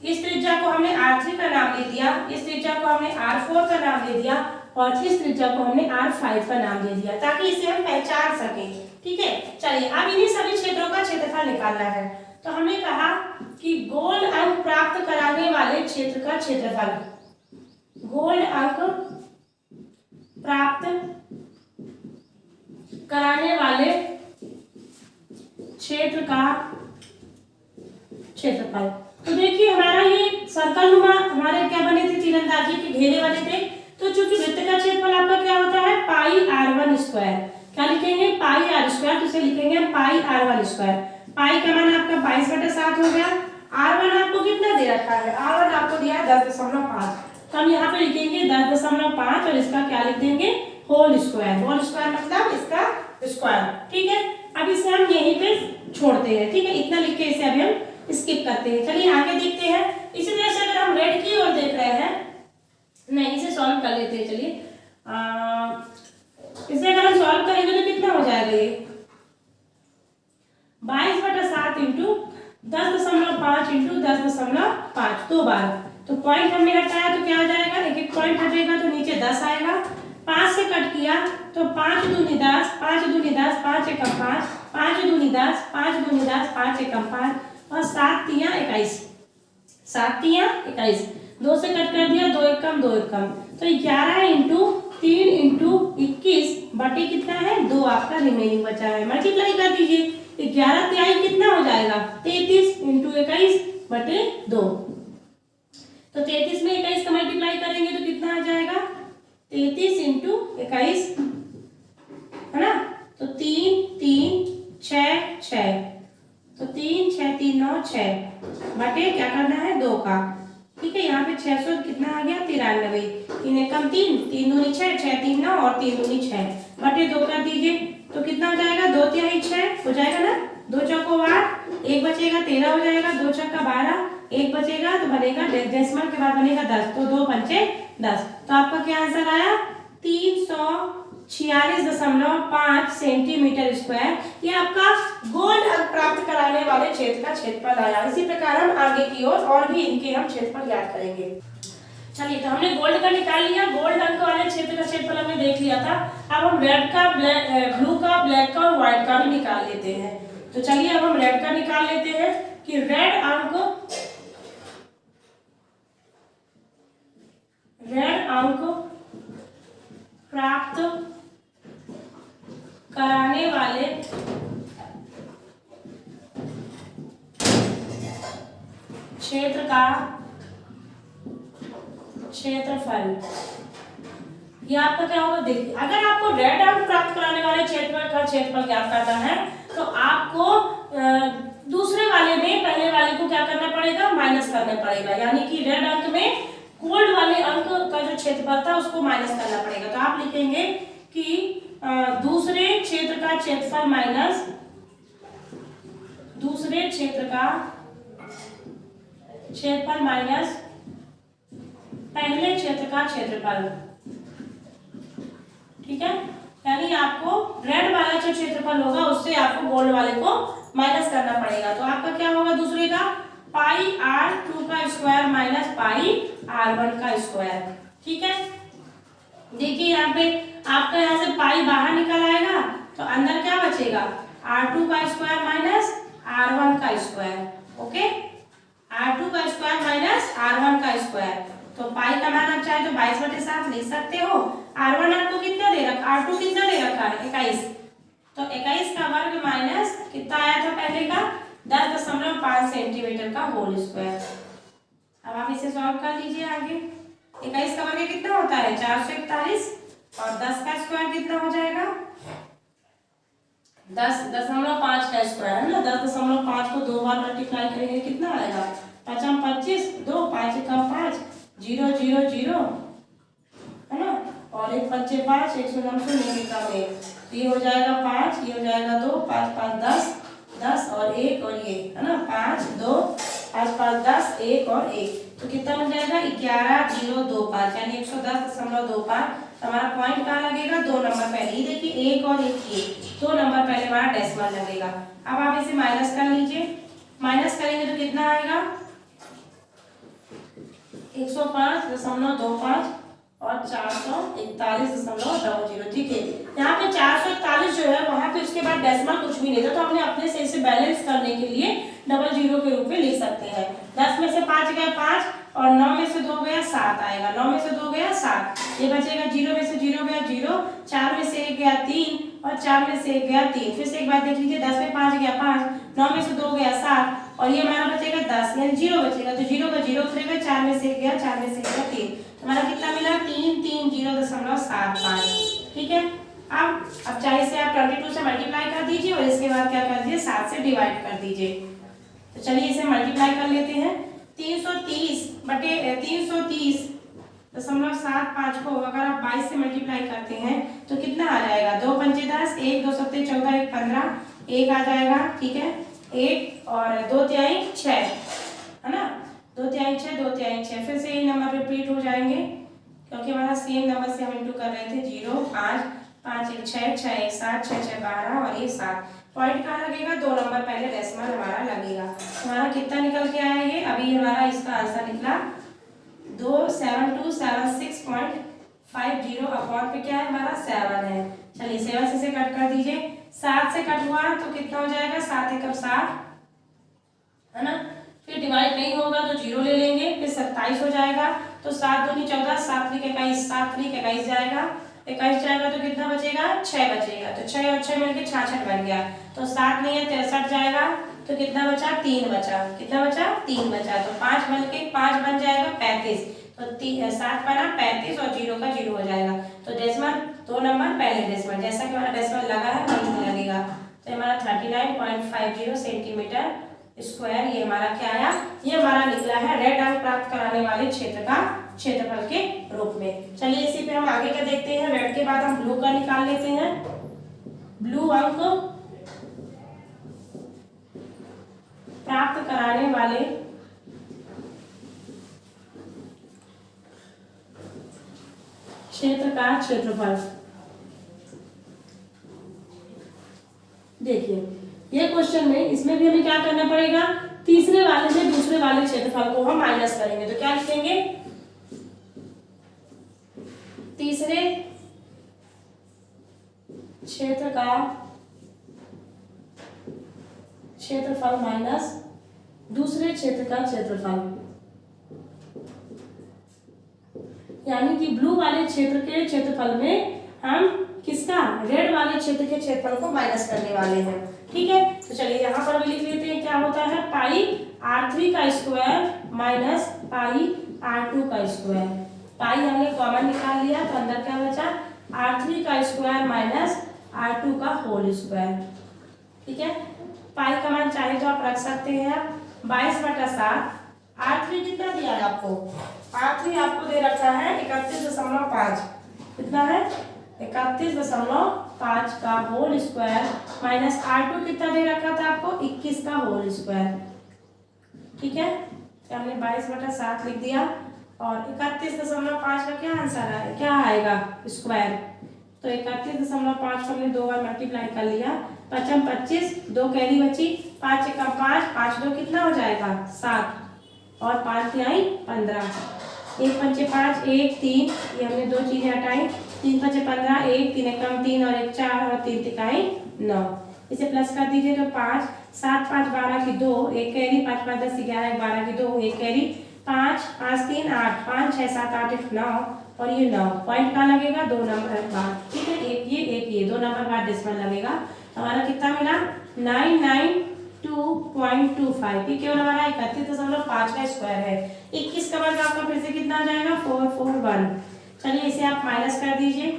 Speaker 1: इस त्रिज्या को हमने R3 का नाम दे दिया, इस त्रिज्या को हमने R4 का नाम दे दिया और इस त्रिज्या को हमने R5 का नाम दे दिया ताकि इसे हम पहचान सकें। ठीक है, चलिए अब इन्हीं सभी क्षेत्रों का क्षेत्रफल निकालना है। तो हमने कहा कि गोल्ड अंक प्राप्त कराने वाले क्षेत्र का क्षेत्रफल, गोल्ड अंक प्राप्त कराने वाले क्षेत्र का क्षेत्रफल। तो देखिए हमारा ये सर्कल नुमा हमारे क्या बने थे, तीरंदाजी के घेरे बने थे। तो चूंकि वृत्त का क्षेत्रफल आपका क्या होता है पाई r1 स्क्वायर, क्या लिखेंगे पाई r स्क्वायर, तो इसे लिखेंगे पाई r1 स्क्वायर। पाई का मान आपका 22/7 हो गया। r1 आपको कितना दे रखा है, r1 आपको दिया है 10.5, तो हम यहाँ पे लिखेंगे 10.5 और इसका क्या लिख देंगे होल स्क्वायर। होल स्क्वायर मतलब इसका स्क्वायर। ठीक है, अब इसे हम यहीं पे छोड़ते हैं। ठीक है, इतना लिख के इसे अभी हम स्किप करते हैं। चलिए आगे देखते हैं। इसी तरह से अगर हम रेड की ओर देख रहे हैं, नहीं इसे सॉल्व कर लेते हैं। चलिए इसे अगर हम सॉल्व करेंगे तो कितना हो जाएगा ये 22/7 इंटू 10.5 इंटू 10.5 दो बार। तो पॉइंट हमने हटाया तो क्या आ जाएगा, एक एक पॉइंट हटेगा तो नीचे 10 आएगा। 5 से कट किया तो 5 दूनी 10, 5 दूनी 10, 5 एकम 5, 5 दूनी 10, 5 दूनी 10, 5 एकम 5 और 7 तिया 21, 7 तिया 21। 2 से कट कर दिया, 2 एकम 2 एकम, तो 11 इंटू 3 इंटू 21 बटे कितना है 2 आपका रिमेनिंग बचा है। मल्टीप्लाई कर दीजिए, 11 तिहाई कितना हो जाएगा 33 इंटू 21 बटे 2। तो 33 में 21 का मल्टीप्लाई करेंगे तो कितना आ जाएगा 33 इंटू 21 है ना। तो 3 3 6 6, तो 3 6 3 9 6 बटे क्या करना है 2 का। ठीक है, यहाँ पे 600 कितना आ गया 93, 3 एकम 3, 3 दूनी 6, 6 3 9 और 3 दूनी 6 बटे 2 कर दीजिए तो कितना हो जाएगा 2 तिहाई 6 हो जाएगा ना। 2 चौको 8, 1 बचेगा 13 हो जाएगा, 2 छक्का 12, 1 बचेगा तो बनेगा डेसिमल के बाद बनेगा 10, तो 2 पंचे 10। तो आपका क्या आंसर आया 346.5 सेंटीमीटर स्क्वायर। ये आपका गोल्ड अंक प्राप्त कराने वाले क्षेत्र का क्षेत्रफल आया। इसी प्रकार हम आगे की ओर और भी इनके हम क्षेत्रफल याद करेंगे। चलिए, तो हमने गोल्ड का निकाल लिया, गोल्ड अंक वाले क्षेत्र का क्षेत्रफल हमने देख लिया था। अब हम रेड का, ब्लू का, ब्लैक का और व्हाइट का भी निकाल लेते हैं। तो चलिए अब हम रेड का निकाल लेते हैं कि रेड अंक प्राप्त कराने वाले क्षेत्र का क्षेत्रफल। ये आपका क्या होगा, देखिए अगर आपको रेड अंक प्राप्त कराने वाले क्षेत्र का क्षेत्रफल ज्ञात करना है तो आपको दूसरे वाले में पहले वाले को क्या करना पड़ेगा माइनस करना पड़ेगा। यानी कि रेड अंक में गोल्ड वाले अंक का जो क्षेत्रफल था उसको माइनस करना पड़ेगा। तो आप लिखेंगे कि दूसरे क्षेत्र का क्षेत्रफल माइनस दूसरे क्षेत्र का क्षेत्रफल माइनस पहले क्षेत्र का क्षेत्रफल। ठीक है, यानी आपको रेड वाला जो क्षेत्रफल होगा उससे आपको गोल्ड वाले को माइनस करना पड़ेगा। तो आपका क्या होगा दूसरे का पाई r2 का स्क्वायर माइनस पाई r1 का स्क्वायर। ठीक है, देखिए यहाँ पे आपका यहाँ से पाई बाहर निकल आएगा तो अंदर क्या बचेगा r2 का स्क्वायर माइनस r1 का स्क्वायर। ओके, r2 का स्क्वायर माइनस r1 का स्क्वायर। तो पाई का मान आप चाहे तो 22/7 लिख सकते हो। r1 आपको कितना दे रखा, r2 कितना दे रखा है 21, तो 21 का वर्ग माइनस कितना आया था पहले का 10.5 सेंटीमीटर का होल स्क्वायर। अब आप इसे सॉल्व कर लीजिए आगे। 21 का वर्ग कितना होता है 441 और 10 का स्क्वायर कितना हो जाएगा 10.5 का स्क्वायर है ना। 10.5 को 2 बार मल्टीप्लाई करेंगे कितना आएगा 5 25, 2 5 का 5 0 0 0 है ना, और 1 5 5 109 का 1, तो ये हो जाएगा 5, ये हो जाएगा 2 5 5 10 10 और 1 और ये है ना 5 2 5 5 10 1 और 1, तो कितना बन जाएगा 11.025 यानी 110.25। हमारा पॉइंट कहाँ लगेगा 2 नंबर पहले ही। देखिए 1 और 1 ये 2 नंबर पहले हमारा डेसिमल लगेगा। अब आप इसे माइनस कर लीजिए, माइनस करेंगे तो कितना आएगा 105.25 और 441.00, ठीक है। यहाँ पे 441 जो है वहां पे उसके बाद डेसिमल कुछ भी नहीं था, तो हमने अपने से इसे बैलेंस करने के लिए 00 के रूप में लिख सकते हैं। 10 में से 5 गया 5 और 9 में से 2 गया 7 आएगा, 9 में से 2 गया 7, ये बचेगा 0 में से 0 गया 0, 4 में से 1 गया 3 और 4 में से 1 गया 3। फिर से एक बार देख लीजिए, 10 में 5 गया 5, 9 में से 2 गया 7 और ये हमारा बचेगा 10, यानी 0 बचेगा, तो 0 का 0 उतरेगा, 4 में से 1 गया, 4 में से 1 गया 3, तो हमारा कितना मिला 330.75, ठीक है। अब चाहे इसे आप 22 से मल्टीप्लाई कर दीजिए और इसके बाद क्या कर दीजिए 7 से डिवाइड कर दीजिए। तो चलिए इसे मल्टीप्लाई कर लेते हैं। 330.75 को अगर आप 22 से मल्टीप्लाई करते हैं तो कितना आ जाएगा, 2 पंचे 10, 1 2 सत्ते 14, 1 15, 1 आ जाएगा, ठीक है, 1 और 2 तिहाई 6, है ना, 2 तिहाई 6, 2 तिहाई 6। फिर से ये नंबर रिपीट हो जाएंगे क्योंकि हमारा सेम नंबर से हम इंटू कर रहे थे। 0 5 5 1 6 6 1 7 6 6 12 और ये 7। पॉइंट कहाँ लगेगा, 2 नंबर पहले डेसिमल हमारा लगेगा। हमारा कितना निकल के आया ये, अभी हमारा इसका आंसर निकला 27276.50 अपॉन पे क्या है हमारा 7 है। चलिए 7 से कट कर दीजिए, 7 से कट हुआ तो कितना हो जाएगा, 7 एकम 7, है ना, फिर डिवाइड नहीं होगा तो 0 ले लेंगे, फिर 27 हो जाएगा, तो 7 दूनी 14, 7 3 21, 7 3 21 जाएगा, 21 जाएगा तो कितना बचेगा 6 बचेगा, तो 6 और 6 मिलके 66 बन गया, तो 7 नहीं है 63 जाएगा, तो कितना बचा 3 बचा, कितना बचा 3 बचा, तो 5 मिलके 5 बन जाएगा 35, तो 7 बना 35 और 0 का 0 हो जाएगा। तो डेसिमल 2 नंबर पहले डेसिमल, जैसा कि हमारा डेसिमल लगा है वही लगेगा, तो हमारा 39.50 सेंटीमीटर स्क्वायर ये हमारा क्या आया, ये हमारा निकला है रेड अंक प्राप्त कराने वाले क्षेत्र का क्षेत्रफल के रूप में। चलिए इसी पे हम आगे क्या देखते हैं, रेड के बाद हम ब्लू का निकाल लेते हैं। ब्लू अंक प्राप्त कराने वाले क्षेत्र का क्षेत्रफल। देखिए ये क्वेश्चन में, इसमें भी हमें क्या करना पड़ेगा, तीसरे वाले से दूसरे वाले क्षेत्रफल को हम माइनस करेंगे, तो क्या लिखेंगे, तीसरे क्षेत्र का क्षेत्रफल माइनस दूसरे क्षेत्र का क्षेत्रफल, यानी कि ब्लू वाले क्षेत्र के क्षेत्रफल में हम किसका, रेड वाले क्षेत्र के क्षेत्रफल को माइनस करने वाले हैं, ठीक है। तो चलिए यहाँ पर भी लिख लेते हैं, क्या होता है पाई r3 का स्क्वायर माइनस पाई r2 का स्क्वायर। पाई हमने कॉमन निकाल लिया तो अंदर क्या बचा, r3 का स्क्वायर माइनस r2 का होल स्क्वायर, ठीक है। पाई का मान चाहे तो आप रख सकते हैं, आप 22/7। r3 कितना दिया है आपको, r3 आपको दे रखा है 31.5, कितना है 31.5 का होल स्क्वायर माइनस r2 कितना दे रखा था आपको 21 का होल स्क्वायर, ठीक है। तो हमने 22/7 लिख दिया और 31.5 का क्या आंसर है, क्या आएगा स्क्वायर, तो 31.5 को हमने 2 बार मल्टीप्लाई कर लिया, 5 25, 2 कैरी बची, 5 एकम 5, 5 2 कितना हो जाएगा 7 और 5 तिहाई 15, 1 पंचे 5 1 3, ये हमने 2 चीजें हटाई, 3 पंचे 15, 1 3 एकम 3 और 1 4 और 3 तिहाई 9, इसे प्लस कर दीजिए तो 5 7 5 12 की 2, 1 कैरी, 5 5 10 11 12 की 2, 1 कैरी, 5 5 3 8, 5 6 7 8 1 9 और ये 9। पॉइंट कहाँ लगेगा, 2 नंबर बाद, ठीक है, एक ये 2 नंबर बाद डेसिमल लगेगा। हमारा कितना मिला 992.25, ये केवल हमारा 31.5 का स्क्वायर है। 21 का वर्ग आपका फिर से कितना आ जाएगा 441। चलिए इसे आप माइनस कर दीजिए,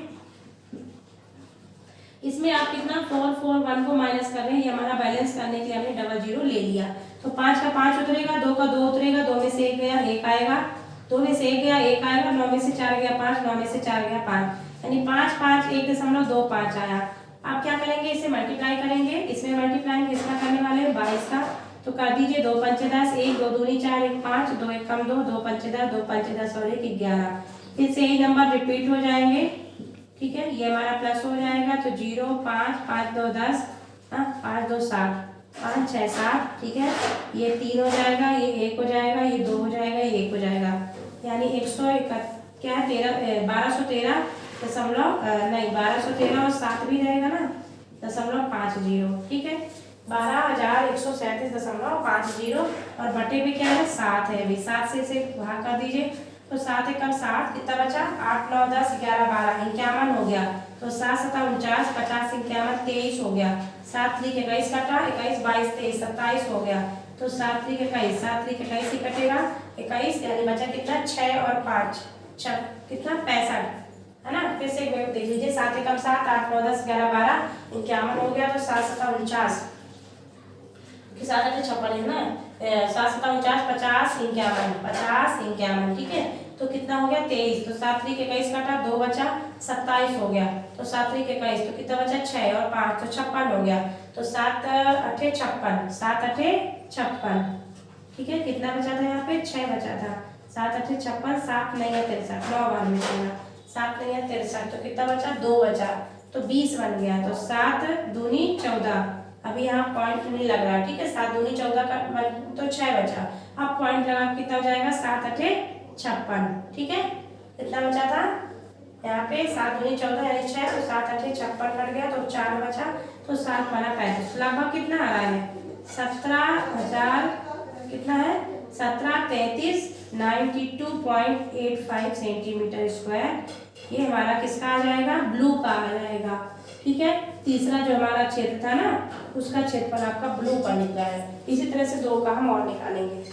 Speaker 1: इसमें आप कितना 441 को माइनस कर रहे हैं, ये हमारा बैलेंस करने के लिए हमने 00 ले लिया, तो 5 का 5 उतरेगा, 2 का 2 उतरेगा, 2 में से 1 गया 1 आएगा, 2 में से 1 गया 1 आएगा, 9 में से 4 गया 5, 9 में से 4 गया 5, यानी 5 5 1.25 आया। आप क्या करेंगे, इसे मल्टीप्लाई करेंगे, इसमें मल्टीप्लाई किसका करने वाले हैं 22 का, तो कर दीजिए 2 पंचे 10, 1 2 दूनी 4 1 5, 2 1 कम 2, 2 पंचे 10, 2 पंचे 10 और 1 11। फिर से यही नंबर रिपीट हो जाएंगे, ठीक है, ये हमारा प्लस हो जाएगा, तो 0 5 5 2 10, 5 2 7, 5 6 7, ठीक है, ये 3 हो जाएगा, ये 1 हो जाएगा, ये 2 हो जाएगा, ये 1 हो जाएगा, यानी 100 क्या है 1213 नहीं 1213 और 7 भी रहेगा ना .50, ठीक है 12,137.50 और बटे में क्या है 7 है अभी 7 से इसे भाग कर दीजिए तो 7 एकम 7 कितना बचा 8 9 10 11 12 51 हो गया तो 7 7 49 50 51 23 हो गया 7 3 21 कटा 21 22 23 27 हो गया तो 7 3 21 7 3 21 ही कटेगा 21 यानी बचा कितना 6 और 5 6 कितना 65 है ना। फिर से देख लीजिए 7 एकम 7 8 9 10 11 12 51 हो गया तो 7 7 49 के साथ 56 है ना 7 7 49 50 51 ठीक है तो कितना हो गया 23 तो 7 3 21 काटा 2 बचा 27 हो गया तो 7 3 21 तो कितना बचा 6 और 5 तो 56 हो गया तो 7 8 56 7 8 56 ठीक है कितना बचा था यहाँ पे 6 बचा था 7 8 56 7 नहीं है 63 9 बार में चला 7 नहीं है 63 तो कितना बचा 2 बचा तो 20 बन गया तो 7 दूनी 14 अभी यहाँ पॉइंट नहीं लग रहा ठीक है 7 दूनी 14 का तो 6 बचा अब पॉइंट लगा कितना हो जाएगा 7 8 56 ठीक है कितना बचा था यहाँ पे 7 दूनी 14 यानी 6 तो 7 8 56 कट गया तो 4 बचा तो 7 बना 35 लगभग कितना आ रहा है 17,000 कितना है 1733 92.85 सेंटीमीटर स्क्वायर ये हमारा किसका आ जाएगा ब्लू का आ जाएगा ठीक है। तीसरा जो हमारा क्षेत्र था ना उसका क्षेत्रफल आपका ब्लू का निकला है। इसी तरह से 2 का हम और निकालेंगे।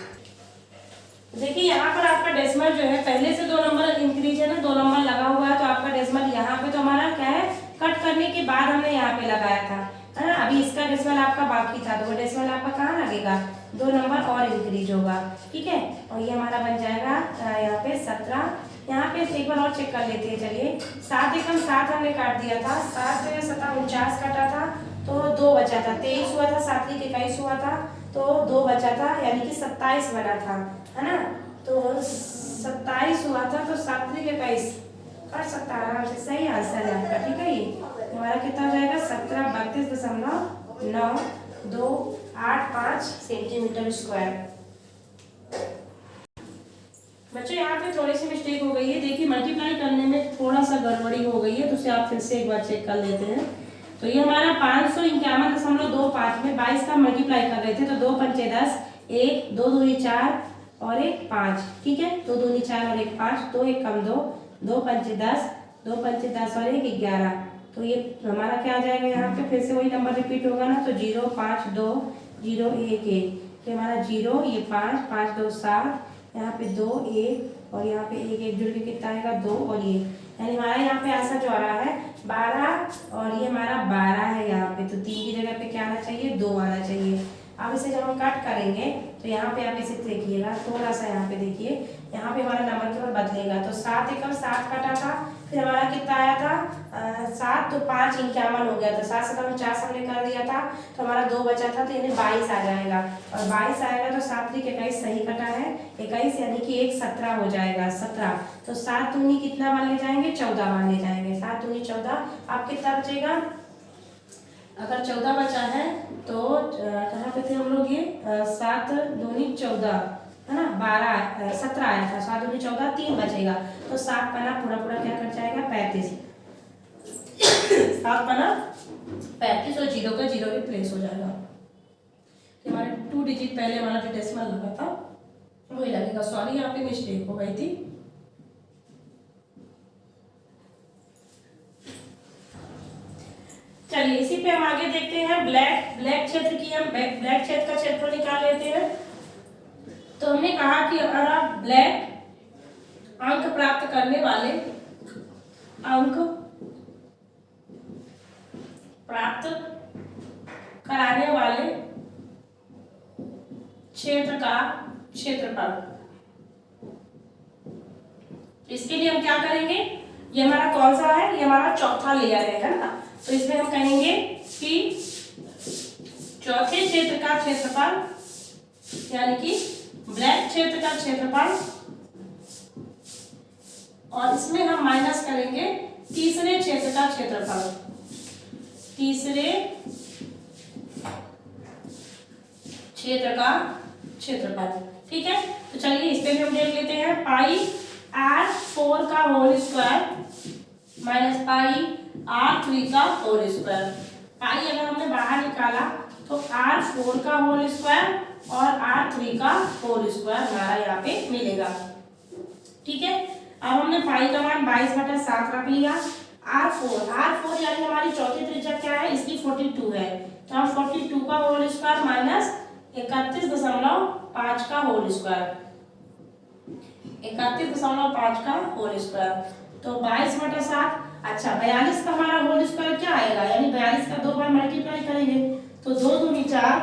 Speaker 1: देखिए यहाँ पर आपका डेसिमल जो है पहले से 2 नंबर इंक्रीज है ना 2 नंबर लगा हुआ है तो आपका डेसिमल यहाँ पे तो हमारा क्या है कट करने के बाद हमने यहाँ पे लगाया था है ना। अभी इसका डेसिमल आपका बाकी था तो वो डेसिमल आपका कहाँ लगेगा 2 नंबर और इंक्रीज होगा ठीक है और ये हमारा बन जाएगा यहाँ पे 17। यहाँ पे एक बार और चेक कर लेते हैं चलिए 7 एकम 7 हमने काट दिया था 7 7 49 काटा था तो 2 बचा था 23 हुआ था 7 3 21 हुआ था तो 2 बचा था यानी कि 27 बना था है ना तो 27 हुआ था तो 7 3 21 कर सकता है आराम से सही आंसर है आपका ठीक है। ये हमारा कितना हो जाएगा 1732.9285 सेंटीमीटर स्क्वायर। बच्चों यहाँ पे थोड़ी सी मिस्टेक हो गई है देखिए मल्टीप्लाई करने में थोड़ा सा गड़बड़ी हो गई है तो उसे आप फिर से एक बार चेक कर लेते हैं। तो ये हमारा 551.25 में 22 का मल्टीप्लाई कर रहे थे तो 2 पंचे 10 1 2 दूनी 4 और 1 5 ठीक है 2 दूनी 4 और 1 5 2 1 कम 2 2 पंचे 10 2 पंचे 10 और 1 11 तो ये हमारा क्या आ जाएगा यहाँ पे फिर से वही नंबर रिपीट होगा ना तो 0 5 2 0 1 1 ये हमारा 0 ये 5 5 2 7 यहाँ पे 2 1 और यहाँ पे 1 1 जुड़ के कितना आएगा 2 और ये यानी हमारा यहाँ पे आंसर जो आ रहा है 12 और ये हमारा 12 है यहाँ पे तो 3 की जगह पे क्या आना चाहिए 2 आना चाहिए। अब इसे जब हम कट करेंगे तो यहाँ पे आप इसे देखिएगा थोड़ा सा यहाँ पे देखिए यहाँ पे हमारा नंबर केवल बदलेगा तो 7 एकम 7 कटा था फिर हमारा कितना आया था 7 तो 5 51 हो गया था 7 7 50 हमने कर दिया था तो हमारा 2 बचा था तो यानी 22 आ जाएगा और 22 आएगा तो 7 3 21 सही कटा है 21 यानी कि 1 17 हो जाएगा 17 तो 7 दूनी कितना मान ले जाएंगे 14 मान ले जाएंगे 7 दूनी 14 आप कितना बचेगा अगर 14 बचा है तो कहाँ पे थे हम लोग ये 7 दूनी 14 है ना 12 17 आया था 7 दूनी 14 3 बचेगा तो 7 पना पूरा पूरा क्या कर जाएगा 35 7 पना 35 और 0 का 0 भी प्लेस हो जाएगा। हमारे 2 डिजिट पहले हमारा जो डेसिमल लगा था वही लगेगा। सॉरी यहाँ पे मिस्टेक हो गई थी। चलिए इसी पे हम आगे देखते हैं ब्लैक क्षेत्र की हम ब्लैक क्षेत्र का क्षेत्रफल निकाल लेते हैं। तो हमने कहा कि हमारा ब्लैक अंक प्राप्त करने वाले अंक प्राप्त कराने वाले क्षेत्र का क्षेत्रफल। इसके लिए हम क्या करेंगे ये हमारा कौन सा है ये हमारा चौथा लेयर है ना तो इसमें हम कहेंगे कि चौथे क्षेत्र का क्षेत्रफल यानी कि ब्लैक क्षेत्र का क्षेत्रफल और इसमें हम माइनस करेंगे तीसरे क्षेत्र का क्षेत्रफल। तीसरे क्षेत्र का क्षेत्रफल ठीक है। तो चलिए इस पे भी हम देख लेते हैं पाई r4 का whole square minus pi r3 का होल स्क्वायर। पाई अगर हमने बाहर निकाला तो r4 का होल स्क्वायर और r3 का होल स्क्वायर हमारा यहाँ पे मिलेगा। ठीक है, अब हमने पाई का मान 22/7 रख लिया। r4 यानी हमारी चौथी त्रिज्या क्या है, इसकी 42 है, तो हम 42 का होल स्क्वायर माइनस 31.5 का होल स्क्वायर, 31.5 का होल स्क्वायर, तो 22/7। अच्छा 42 का हमारा होल स्क्वायर क्या आएगा, यानी 42 का 2 बार मल्टीप्लाई करेंगे तो 2 दूनी 4,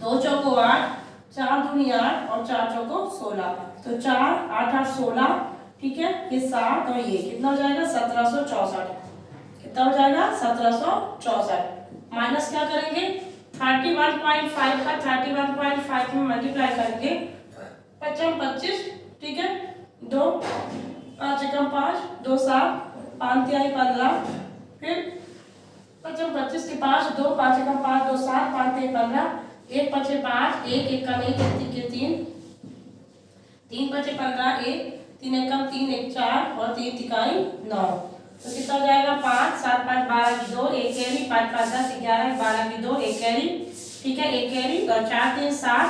Speaker 1: 2 चौको 8, 4 दूनी 8 और 4 चौको 16, तो 4 8 8 16। ठीक है, ये 7 और ये कितना हो जाएगा 1764। कितना हो जाएगा 1764। माइनस क्या करेंगे 31.5 का 31.5 में मल्टीप्लाई करेंगे, 55 25। ठीक है, 2 5 एकम 5, 2 7, 5 तिहाई 15, फिर 55 25 के 5, 2 5 एकम 5, 2 7, 5 तिहाई 15, 1 5 5, 1 एकम 1, 1 के 3, 3 5 15, 1 3 एकम 3, 1 4 और 3 तिहाई 9, तो कितना हो जाएगा 5 7 5 12 की 2, 1 कैरी, 5 5 10 11 12 की 2, 1 कैरी। ठीक है, 1 कैरी और 4 3 7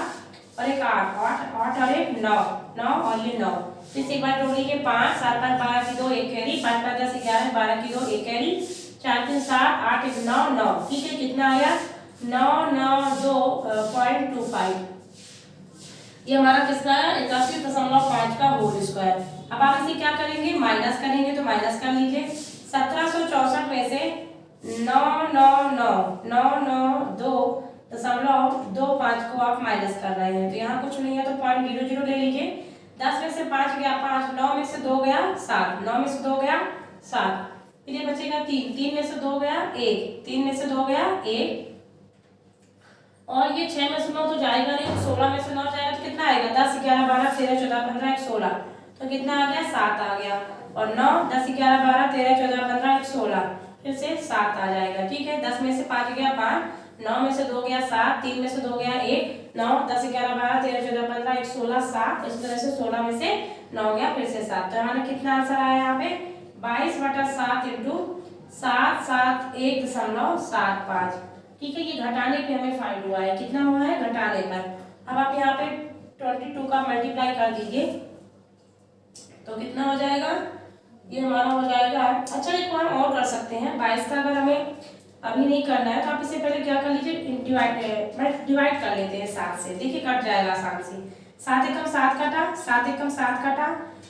Speaker 1: और 1 8 8 8 और 1 9 9 और ये 9। फिर से एक बार जोड़ लीजिए 5 7 5 12 की 2, 1 कैरी, 5 5 10 11 12 की 2, 1 कैरी, 4 3 7 8 1 9 9। ठीक है, कितना आया 992.25। ये हमारा किसका है 81.5 का होल स्क्वायर। अब आप इसे क्या करेंगे माइनस करेंगे, तो माइनस कर लीजिए 1764 में से 999.992.25 को आप माइनस कर रहे हैं, तो यहाँ कुछ नहीं है तो 0.00 ले लीजिए। 10 में से 5 गया 5, 9 में से 2 गया 7, 9 में से 2 गया 7, फिर ये बचेगा 3, 3 में से 2 गया 1, 3 में से 2 गया 1, और ये 6 में से 9 तो जाएगा नहीं, 16 में से 9 जाएगा तो कितना आएगा 10 11 12 13 14 15 1 16, तो कितना आ गया 7 आ गया, और 9 10 11 12 13 14 15 1 16, फिर से 7 आ जाएगा। ठीक है, 10 में से 5 गया 5, 9 में से 2 गया 7, 3 में से 2 गया 1, 9 10 11 12 13 14 15 1 16 7, इस तरह से 16 में से 9 गया फिर से 7, तो हमारा कितना आंसर आया यहाँ पे 22/7 इंटू 771.75। ठीक है, ये घटाने पे हमें फाइंड हुआ है, कितना हुआ है घटाने पर। अब आप यहाँ पे 22 का मल्टीप्लाई कर दीजिए तो कितना हो जाएगा, ये हमारा हो जाएगा। अच्छा एक काम और कर सकते हैं, 22 का अगर हमें अभी नहीं करना है तो आप इसे पहले क्या कर लीजिए डिवाइड कर लेते हैं 7 से, देखिए कट जाएगा आसान से। 7 एकम 7 कटा, 7 एकम 7 कटा,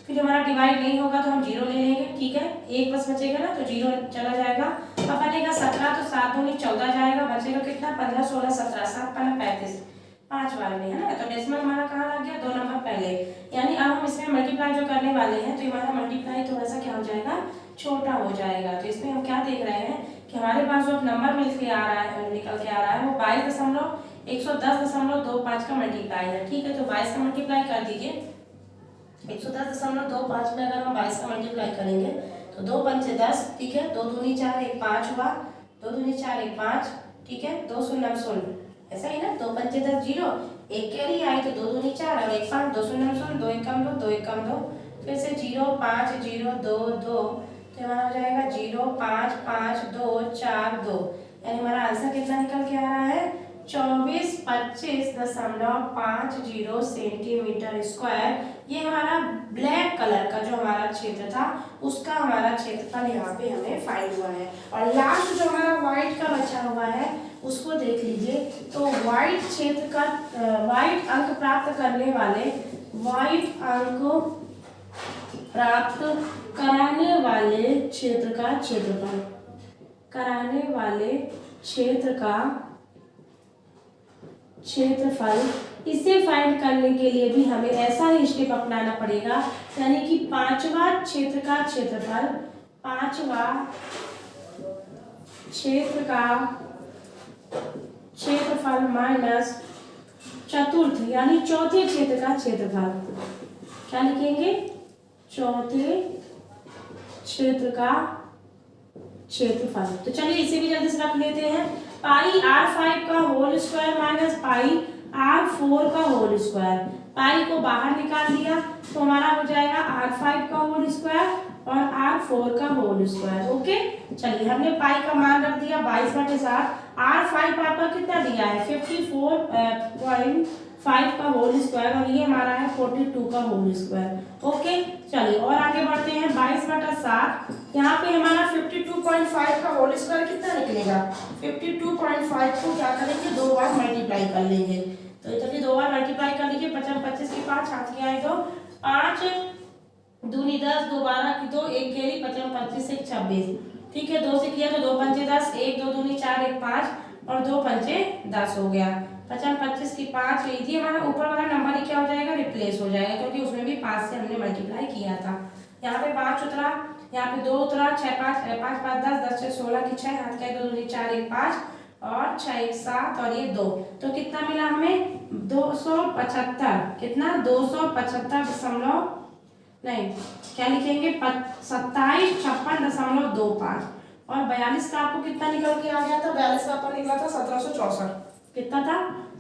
Speaker 1: फिर हमारा डिवाइड नहीं होगा तो हम 0 ले लेंगे। ठीक है, 1 बस बचेगा ना तो 0 चला जाएगा, अब बनेगा 17, तो 7 दूनी 14 जाएगा, बचेगा कितना 15 16 17, 7 5 35, 5 बार में है ना, तो डेसिमल हमारा कहाँ लग गया 2 नंबर पहले। यानी अब हम इसमें मल्टीप्लाई जो करने वाले हैं तो हमारा मल्टीप्लाई थोड़ा सा क्या हो जाएगा छोटा हो जाएगा, तो इसमें हम क्या देख रहे हैं कि हमारे पास जो नंबर निकल के आ रहा है वो 22.110.25 का मल्टीप्लाई है। ठीक है, तो 22 का मल्टीप्लाई कर दीजिए, 110.25 में अगर हम 22 का मल्टीप्लाई करेंगे तो 2 पंचे 10। ठीक है, 2 दूनी 4 1 5 हुआ, 2 दूनी 4 1 5। ठीक है, 2 शून्य शून्य, ऐसा ही ना, 2 पंचे 10 0, 1 कैरी आई तो 2 दूनी 4 और 1 5, 2 शून्य शून्य, 2 एकम 2, 2 एकम 2, फिर से 0 5 0 2 2, तो हमारा हो जाएगा 0 5 5 2 4 2, यानी हमारा आंसर कितना निकल के आ रहा है 2425.50 सेंटीमीटर स्क्वायर। ये हमारा ब्लैक कलर का जो हमारा क्षेत्र था उसका हमारा क्षेत्रफल यहाँ पे हमें फाइंड हुआ है। और लास्ट जो हमारा व्हाइट का बचा हुआ है उसको देख लीजिए, तो व्हाइट क्षेत्र का व्हाइट अंक प्राप्त कराने वाले क्षेत्र का क्षेत्रफल इसे फाइंड करने के लिए भी हमें ऐसा ही स्टेप अपनाना पड़ेगा, यानी कि 5वां क्षेत्र का क्षेत्रफल माइनस चतुर्थ यानी चौथे क्षेत्र का क्षेत्रफल। क्या लिखेंगे चौथे क्षेत्र का क्षेत्रफल। तो चलिए इसे भी जल्दी से रख लेते हैं, पाई r5 का whole square minus pi r4 का होल स्क्वायर। पाई को बाहर निकाल दिया तो हमारा हो जाएगा R5 का होल स्क्वायर और R4 का होल स्क्वायर। ओके, चलिए हमने पाई का मान रख दिया 22/7। R5 आपका कितना दिया है 54.5 का होल स्क्वायर और ये हमारा है 42 का होल स्क्वायर। ओके, चलिए और आगे बढ़ते हैं। 22/7 यहाँ पे हमारा 52.5 का होल स्क्वायर कितना निकलेगा, 52.5 को क्या करेंगे 2 बार मल्टीप्लाई कर लेंगे। तो चलिए 2 बार मल्टीप्लाई कर लीजिए। 55 25 की 5 हाथ के आए 2, 5 दूनी 10, 2 12 की 2, 1 केरी 55 25 1 26। ठीक है, 2 से किया तो 2 पंचे 10, 1 2 दूनी 4 1 5 और 2 पंचे 10 हो गया। 55 25 की 5, ये हमारा ऊपर वाला नंबर ही क्या हो जाएगा, रिप्लेस हो जाएगा, क्योंकि उसमें भी 5 से हमने मल्टीप्लाई किया था। यहाँ पे 5 उतरा, यहाँ पे 2 उतरा, 6 5 5 5 10 10 6 16 की 6 हाथ का 2 दूनी 4 1 5 और 6 1 7 और ये 2, तो कितना मिला हमें 275। कितना 275 नहीं क्या लिखेंगे 2756.25 और 42 का आपको कितना निकल के आ गया था, 42 का आपको निकला था 1764। कितना था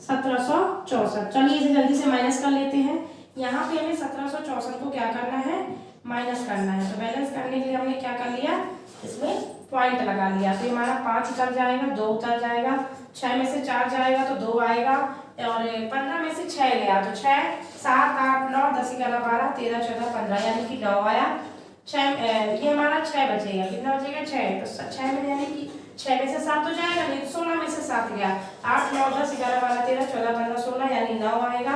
Speaker 1: 1764। चलिए इसे जल्दी से माइनस कर लेते हैं। यहाँ पे हमें 1764 को क्या करना है, माइनस करना है। तो बैलेंस करने के लिए हमने क्या कर लिया, इसमें पॉइंट लगा लिया। तो हमारा 5 उतर जाएगा, 2 उतर जाएगा, 6 में से 4 जाएगा तो 2 आएगा और 15 में से 6 गया तो 6 7 8 9 10 11 12 13 14 15 यानी कि 9 आया। 6 ये हमारा 6 बचेगा, कितना बचेगा 6, तो 6 में यानी कि 6 में से 7 तो जाएगा नहीं, तो 16 में से 7 गया, 8 9 10 11 12 13 14 15 16 यानी 9 आएगा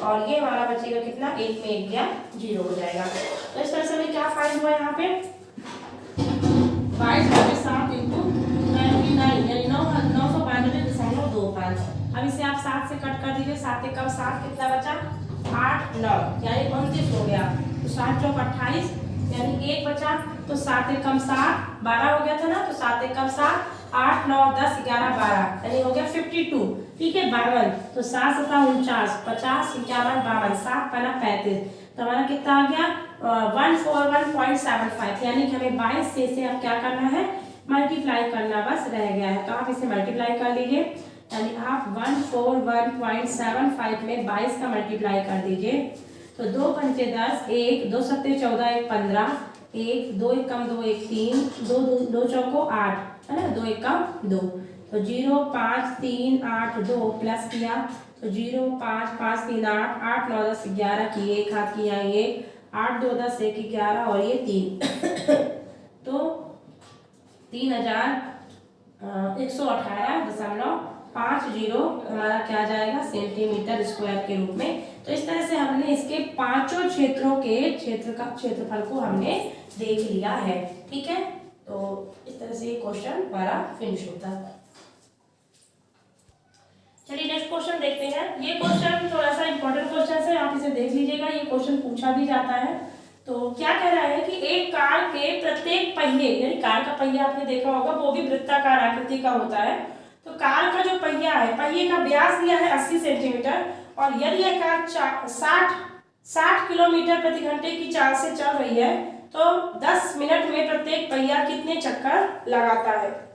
Speaker 1: और ये हमारा बचेगा कितना, 1 में 1 गया 0 हो जाएगा। तो इस तरह से हमें क्या फाइंड हुआ यहाँ पे 22/7 इंटू 99 यानी 992.25। अब इसे आप 7 से कट कर दीजिए, 7 1 7 कितना बचा 8 9 यानी 29 हो गया, तो 7 चौक 28 यानी 1 बचा, तो 7 1 7 12 हो गया था ना, तो 7 1 7 8 9 10 11 12 यानी हो गया 52। ठीक है 52, तो 7 7 49 50 51 52 7 5 35, तो हमारा कितना आ गया 141.75 यानी कि हमें 22 से अब क्या करना है, मल्टीप्लाई करना बस रह गया है। तो आप इसे मल्टीप्लाई कर लीजिए, यानी आप 141.75 में 22 का मल्टीप्लाई कर दीजिए। तो 2 पंचे 10, 1 2 सत्ते 14 1 15, 1 2 1 कम 2 1 3, 2 चौको 8 है ना, 2 1 कम 2, तो 0 5 3 8 2 प्लस किया तो 0 5 5 3 8 8 9 10 11 की 1 हाथ की यहाँ 1 8 2 10 1 11 और ये 3 तो 3118.50 हमारा क्या जाएगा सेंटीमीटर स्क्वायर के रूप में। तो इस तरह से हमने इसके 5 क्षेत्रों के क्षेत्रफल को हमने देख लिया है। ठीक है, तो इस तरह से ये क्वेश्चन हमारा फिनिश होता है। चलिए नेक्स्ट क्वेश्चन देखते हैं। ये क्वेश्चन थोड़ा सा इंपॉर्टेंट क्वेश्चन है, आप इसे देख लीजिएगा, ये क्वेश्चन पूछा भी जाता है। तो क्या कह रहा है कि एक कार के प्रत्येक पहिए, यानी कार का पहिया आपने देखा होगा वो भी वृत्ताकार आकृति का होता है। तो कार का जो पहिया है, पहिए का व्यास दिया है 80 सेंटीमीटर और यदि यह कार 60 किलोमीटर प्रति घंटे की चाल से चल रही है तो 10 मिनट में प्रत्येक पहिया कितने चक्कर लगाता है।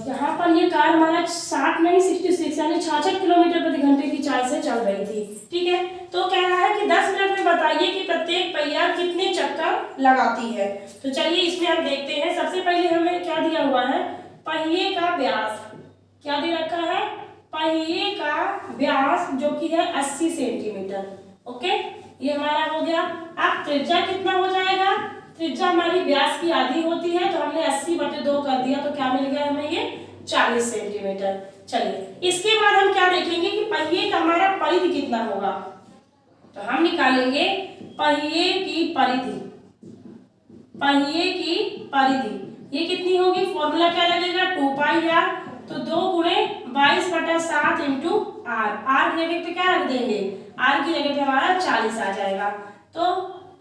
Speaker 1: यहाँ पर ये कार हमारा 60 नहीं 66 यानी 66 किलोमीटर प्रति घंटे की चाल से चल रही थी। ठीक है, तो कह रहा है कि 10 मिनट में बताइए कि प्रत्येक पहिया कितने चक्कर लगाती है। तो चलिए इसमें हम देखते हैं। सबसे पहले हमें क्या दिया हुआ है, पहिए का व्यास क्या दे रखा है, पहिए का व्यास जो कि है 80 सेंटीमीटर। ओके, ये हमारा हो गया। अब त्रिज्या कितना हो जाएगा, त्रिज्या हमारी व्यास की आधी होती है तो हमने 80/2 कर दिया तो क्या मिल गया हमें, ये 40 सेंटीमीटर। चलिए इसके बाद हम क्या देखेंगे कि पहिए का हमारा परिधि कितना होगा। तो हम निकालेंगे पहिए की परिधि। पहिए की परिधि ये कितनी होगी, फॉर्मूला क्या लगेगा 2πr, तो 2 गुणे 22/7 इंटू आर। आर की जगह पे क्या रख देंगे, आर की जगह पे हमारा 40 आ जाएगा। तो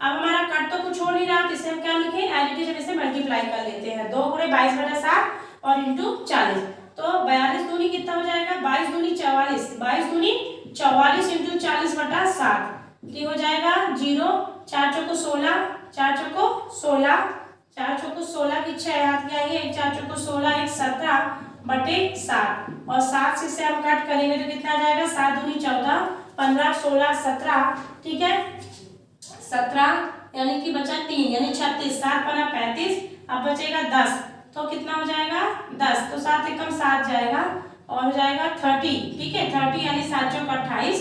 Speaker 1: अब हमारा कट तो कुछ हो नहीं रहा, तो इसे हम क्या लिखें, एज इट इज इसे मल्टीप्लाई कर लेते हैं। 2 गुणे 22/7 और इंटू 40, तो 42 दूनी कितना हो जाएगा, 22 दूनी 44, 22 दूनी 44 इंटू 40/7 ये हो जाएगा 0, 4 चौको 16, 4 चौको 16, 4 चौको 16 की 6 हाथ की आई है, 1 4 चौको 16 1 17/7 और 7 से हम काट करेंगे तो कितना आ जाएगा, 7 दूनी 14 15, 16, 17, ठीक है 17 यानी कि बचा 3 यानी 36, 7 पना 35, अब बचेगा 10, तो कितना हो जाएगा 10, तो 7 एकम 7 जाएगा और हो जाएगा 30, ठीक है 30 यानी 7 चौक 28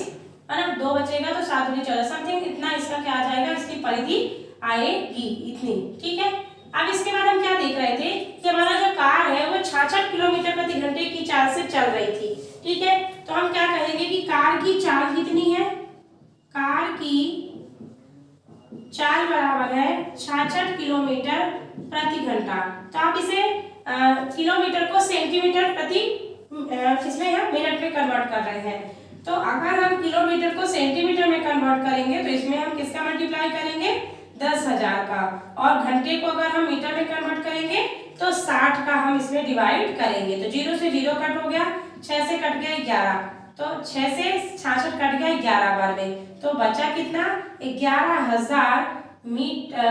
Speaker 1: है ना, 2 बचेगा तो 7 दूनी 14 समथिंग इतना इसका क्या आ जाएगा, इसकी परिधि आएगी इतनी, ठीक है। अब इसके बाद हम क्या देख रहे थे कि हमारा जो कार है वो 66 किलोमीटर प्रति घंटे की चाल से चल रही थी, ठीक है। तो हम क्या कहेंगे कि कार की चाल कितनी है, कार की चाल बराबर है 66 किलोमीटर प्रति घंटा। तो आप इसे किलोमीटर को सेंटीमीटर प्रति किसमें हम मिनट में कन्वर्ट कर रहे हैं। तो अगर हम किलोमीटर को सेंटीमीटर में कन्वर्ट करेंगे तो इसमें हम किसका मल्टीप्लाई करेंगे 10,000 का, और घंटे को अगर हम मीटर में कन्वर्ट करेंगे तो 60 का हम इसमें डिवाइड करेंगे। तो 0 से 0 कट हो गया, 6 से कट गया 11, तो 6 से 66 कट गया 11 बार में, तो बचा कितना 11,000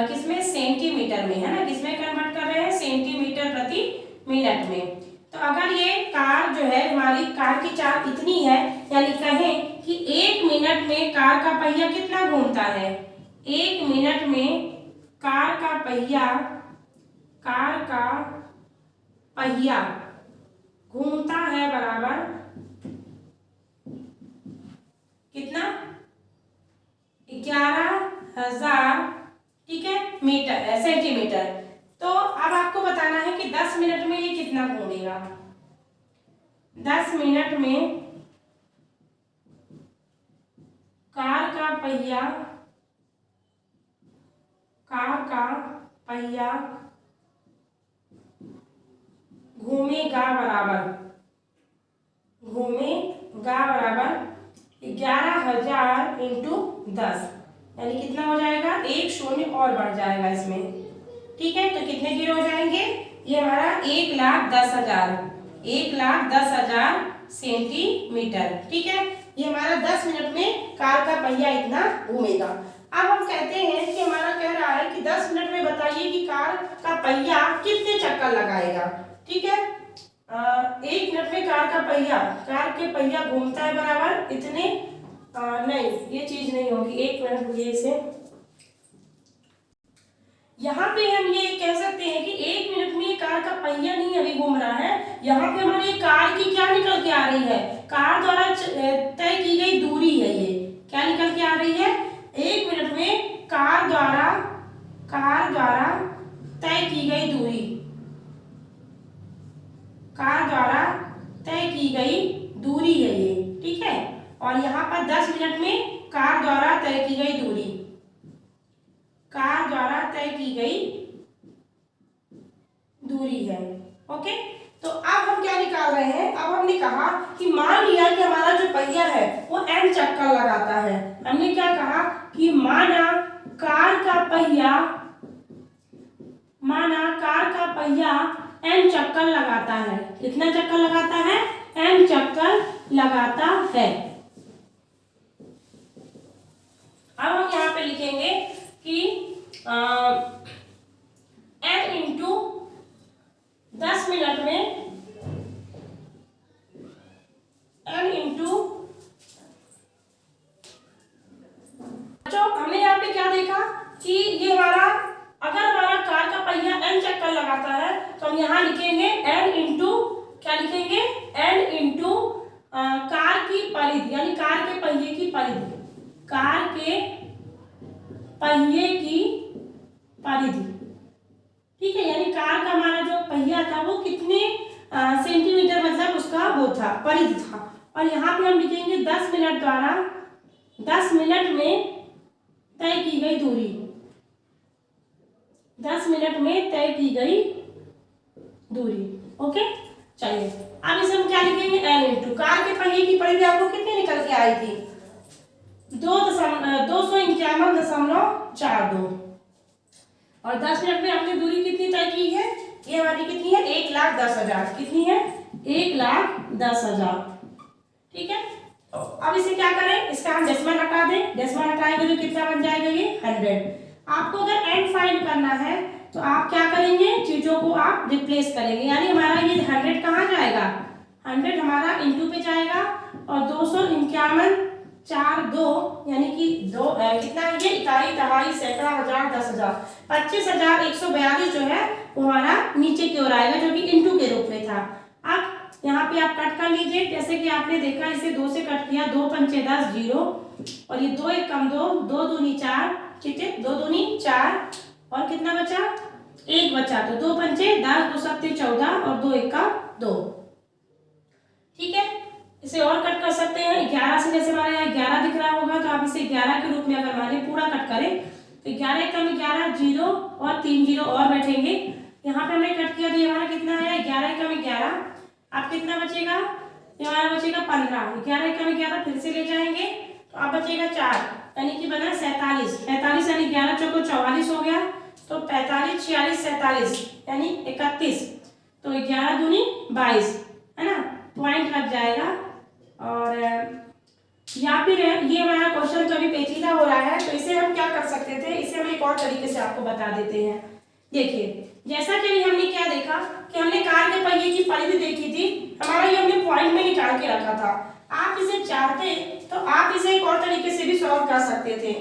Speaker 1: किसमें सेंटीमीटर में, है ना, किसमें कन्वर्ट कर रहे हैं सेंटीमीटर प्रति मिनट में। तो अगर ये कार जो है हमारी कार की चाल इतनी है, यानी कहें कि 1 मिनट में कार का पहिया कितना घूमता है, 1 मिनट में कार का पहिया घूमता है बराबर कितना 11,000, ठीक है मीटर सेंटीमीटर। तो अब आपको बताना है कि 10 मिनट में ये कितना घूमेगा। 10 मिनट में कार का पहिया घूमेगा बराबर 11,000 इंटू 10, यानी कितना हो जाएगा, 1 शून्य और बढ़ जाएगा इसमें, ठीक है। तो कितने जीरो हो जाएंगे, ये हमारा 1,10,000 सेंटीमीटर, ठीक है। ये हमारा 10 मिनट में कार का पहिया इतना घूमेगा। अब हम कहते हैं कि हमारा कह रहा है कि 10 मिनट में बताइए कि कार का पहिया कितने चक्कर लगाएगा, ठीक है। 1 मिनट में कार के पहिया घूमता है बराबर इतने, नहीं ये चीज नहीं होगी, 1 मिनट ये से यहाँ पे हम ये कह सकते हैं कि 1 मिनट में ये कार का पहिया नहीं अभी घूम रहा है, यहाँ पे हमारी कार की क्या निकल के आ रही है, कार द्वारा तय की गई दूरी है, ये क्या निकल के आ रही है, 1 मिनट में कार द्वारा तय की गई दूरी, कार द्वारा तय की गई दूरी है ये, ठीक है। और यहाँ पर 10 मिनट में कार द्वारा तय की गई दूरी, कार द्वारा तय की गई दूरी है, ओके। तो अब हम क्या निकाल रहे हैं, अब हमने कहा कि मान लिया कि हमारा जो पहिया है वो n चक्कर लगाता है। हमने क्या कहा कि माना कार का पहिया n चक्कर लगाता है, कितना चक्कर लगाता है, n चक्कर लगाता है। अब हम यहाँ पे लिखेंगे कि n इंटू 10 मिनट में n इंटू हमने यहाँ पे क्या देखा कि ये हमारा अगर हमारा कार का पहिया n चक्कर लगाता है तो हम यहाँ लिखेंगे n इंटू क्या लिखेंगे, n इंटू कार की परिधि, यानी कार के पहिए की परिधि, कार के पहिए की परिधि, ठीक है। यानी कार का हमारा जो पहिया था वो कितने सेंटीमीटर मतलब उसका वो था परिधि था, और यहाँ पे हम लिखेंगे 10 मिनट द्वारा 10 मिनट में तय की गई दूरी, 10 मिनट में तय की गई दूरी, ओके। चलिए अब इसे हम क्या लिखेंगे, n इंटू कार के पहिए की परिधि आपको कितनी निकल के आई थी, 251.42, और 10 मिनट में हमने दूरी कितनी तय की है, ये हमारी कितनी है 1,10,000, कितनी है 1,10,000, ठीक है। अब इसे क्या करें, इसका हम डेसिमल हटा दें, डेसिमल हटाएंगे तो कितना बन जाएगा ये 100। आपको अगर n फाइंड करना है तो आप क्या करेंगे, चीजों को आप रिप्लेस करेंगे, यानी हमारा ये 100 कहाँ जाएगा, 100 हमारा इंटू पे जाएगा और 251 4 2 यानी कि दो कितना है ये, इकाई, दहाई, सैकड़ा, हजार, 10,000, 25,142 जो है वो हमारा नीचे की ओर आएगा, जो कि इंटू के रूप में था। अब यहाँ पे आप कट कर लीजिए, जैसे कि आपने देखा इसे 2 से कट किया, 2 पंचे 10 0, और ये 2 1 कम 2, 2 दूनी 4, ठीक है, 2 दूनी 4, और कितना बचा, 1 बचा, तो 2 पंचे 10, 2 सत्ते 14, और 2 1 का 2, ठीक है। इसे और कट कर सकते हैं 11 से, जैसे हमारे यहाँ 11 दिख रहा होगा तो आप इसे 11 के रूप में अगर माने पूरा कट करें तो 11 कम 11 0 और 3 0 और बैठेंगे। यहाँ पे हमने कट किया तो ये हमारा कितना है, 11 कम 11, अब कितना बचेगा, ये हमारा बचेगा 15, 11 कम 11 फिर से ले जाएंगे तो अब बचेगा 4, यानी कि बना 47, 45 यानी 11 चौको 44 हो गया, तो 45 46 47 यानी 31, तो 11 दूनी 22, है ना, पॉइंट लग जाएगा। और या फिर ये हमारा क्वेश्चन तो अभी पेचीदा हो रहा है, तो इसे हम क्या कर सकते थे, इसे हम एक और तरीके से आपको बता देते हैं। देखिए जैसा कि हमने क्या देखा कि हमने कार के पहिए की परिधि देखी थी, हमारा ये हमने पॉइंट में निकाल के रखा था। आप इसे चाहते तो आप इसे एक और तरीके से भी सॉल्व कर सकते थे,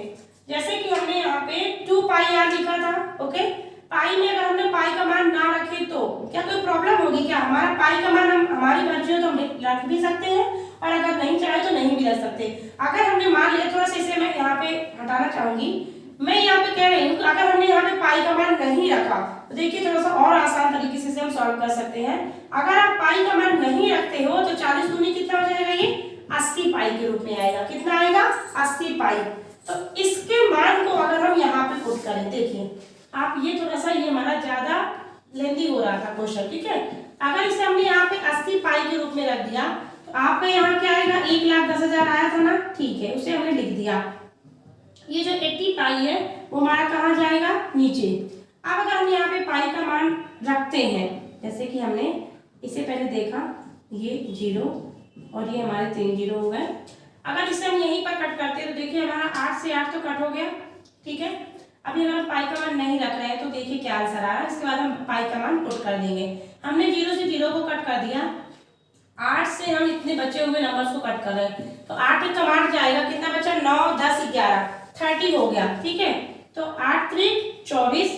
Speaker 1: जैसे कि हमने यहाँ पे 2 पाई आर लिखा था, ओके। पाई में अगर हमने पाई का मान ना रखे तो क्या कोई प्रॉब्लम होगी क्या, हमारा पाई का मान हम हमारी मर्जी हो तो हम रख भी सकते हैं, और अगर नहीं चाहे तो नहीं भी रख सकते। अगर हमने मान लिया, थोड़ा सा इसे मैं यहाँ पे हटाना चाहूंगी, मैं यहाँ पे कह रही हूँ अगर हमने यहाँ पे पाई का मान नहीं रखा तो देखिए थोड़ा सा और आसान तरीके से हम सॉल्व कर सकते हैं। अगर आप पाई का मान नहीं रखते हो तो 40 दूनी कितना हो जाएगा, ये 80 पाई के रूप में आएगा, कितना आएगा, 80 पाई। तो इसके मान को अगर हम यहाँ पे पुट करें, देखिए आप ये थोड़ा सा, ये हमारा ज्यादा लेंदी हो रहा था क्वेश्चन, ठीक है। अगर इसे हमने यहाँ पे 80 पाई के रूप में रख दिया तो आपका यहाँ क्या आएगा, 1,10,000 आया था ना, ठीक है, उसे हमने लिख दिया। ये जो 80 पाई है वो हमारा कहाँ जाएगा, नीचे। अब अगर हम यहाँ पे पाई का मान रखते हैं, जैसे कि हमने इसे पहले देखा, ये 0 और ये हमारे 3 0 हो गए। अगर इसे हम यहीं पर कट करते हैं तो देखिए हमारा 8 से 8 तो कट हो गया, ठीक है। अभी अगर हम पाई का मान नहीं रख रहे हैं तो देखिए क्या आंसर आ रहा है, इसके बाद हम पाई का मान पुट कर देंगे। हमने 0 से 0 को कट कर दिया, 8 से हम इतने बचे हुए नंबर्स को कट कर रहे हैं, तो 8 का मान जाएगा, कितना बचा, 9 10 11 30 हो गया, ठीक है। तो 8 3 24,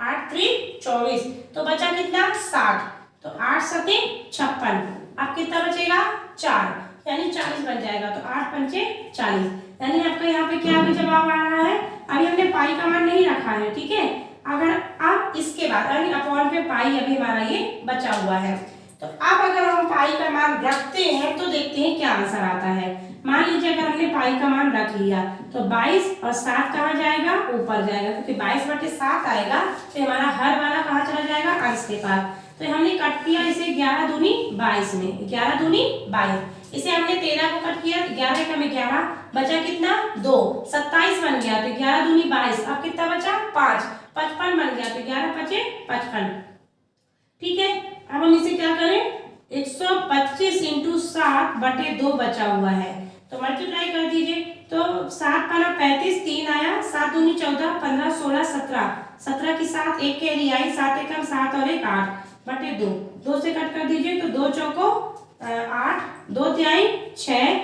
Speaker 1: 8 3 24, तो बचा कितना, 60, तो 8 7 56, अब कितना बचेगा, 4, यानी 40 बन जाएगा, तो 8 पंचे 40, यानी आपका यहाँ पे क्या भी जवाब आ रहा है। अभी हमने पाई का मान नहीं रखा है, ठीक है। अगर अब इसके बाद अपॉन पे पाई अभी हमारा ये बचा हुआ है, तो अब अगर हम पाई का मान रखते हैं तो देखते हैं क्या आंसर आता है। मान लीजिए अगर हमने पाई का मान रख लिया तो 22 और 7 कहाँ जाएगा, ऊपर जाएगा, क्योंकि 22/7 आएगा तो हमारा हर वाला कहाँ चला जाएगा, अंश के पास। तो हमने कट किया इसे 11 दूनी 22 में, 11 दूनी 22, इसे हमने 13 को कट किया, 11 कम 11 बचा कितना, 2, 27 बन गया, तो 11 दूनी 22, अब कितना बचा, 5, 55 बन गया, तो 11 5 55, ठीक है। अब हम इसे क्या करें, 125 इंटू 7/2 बचा हुआ है, तो मल्टीप्लाई कर दीजिए, तो 7 पाना 35, 3 आया, 7 दूनी 14, 15 16 17, 17 की 7 एक कैरी आई, 7 एकम 7 और 1 8/2, 2 से कट कर दीजिए, तो 2 चौको 8, 2 तिहाई 6,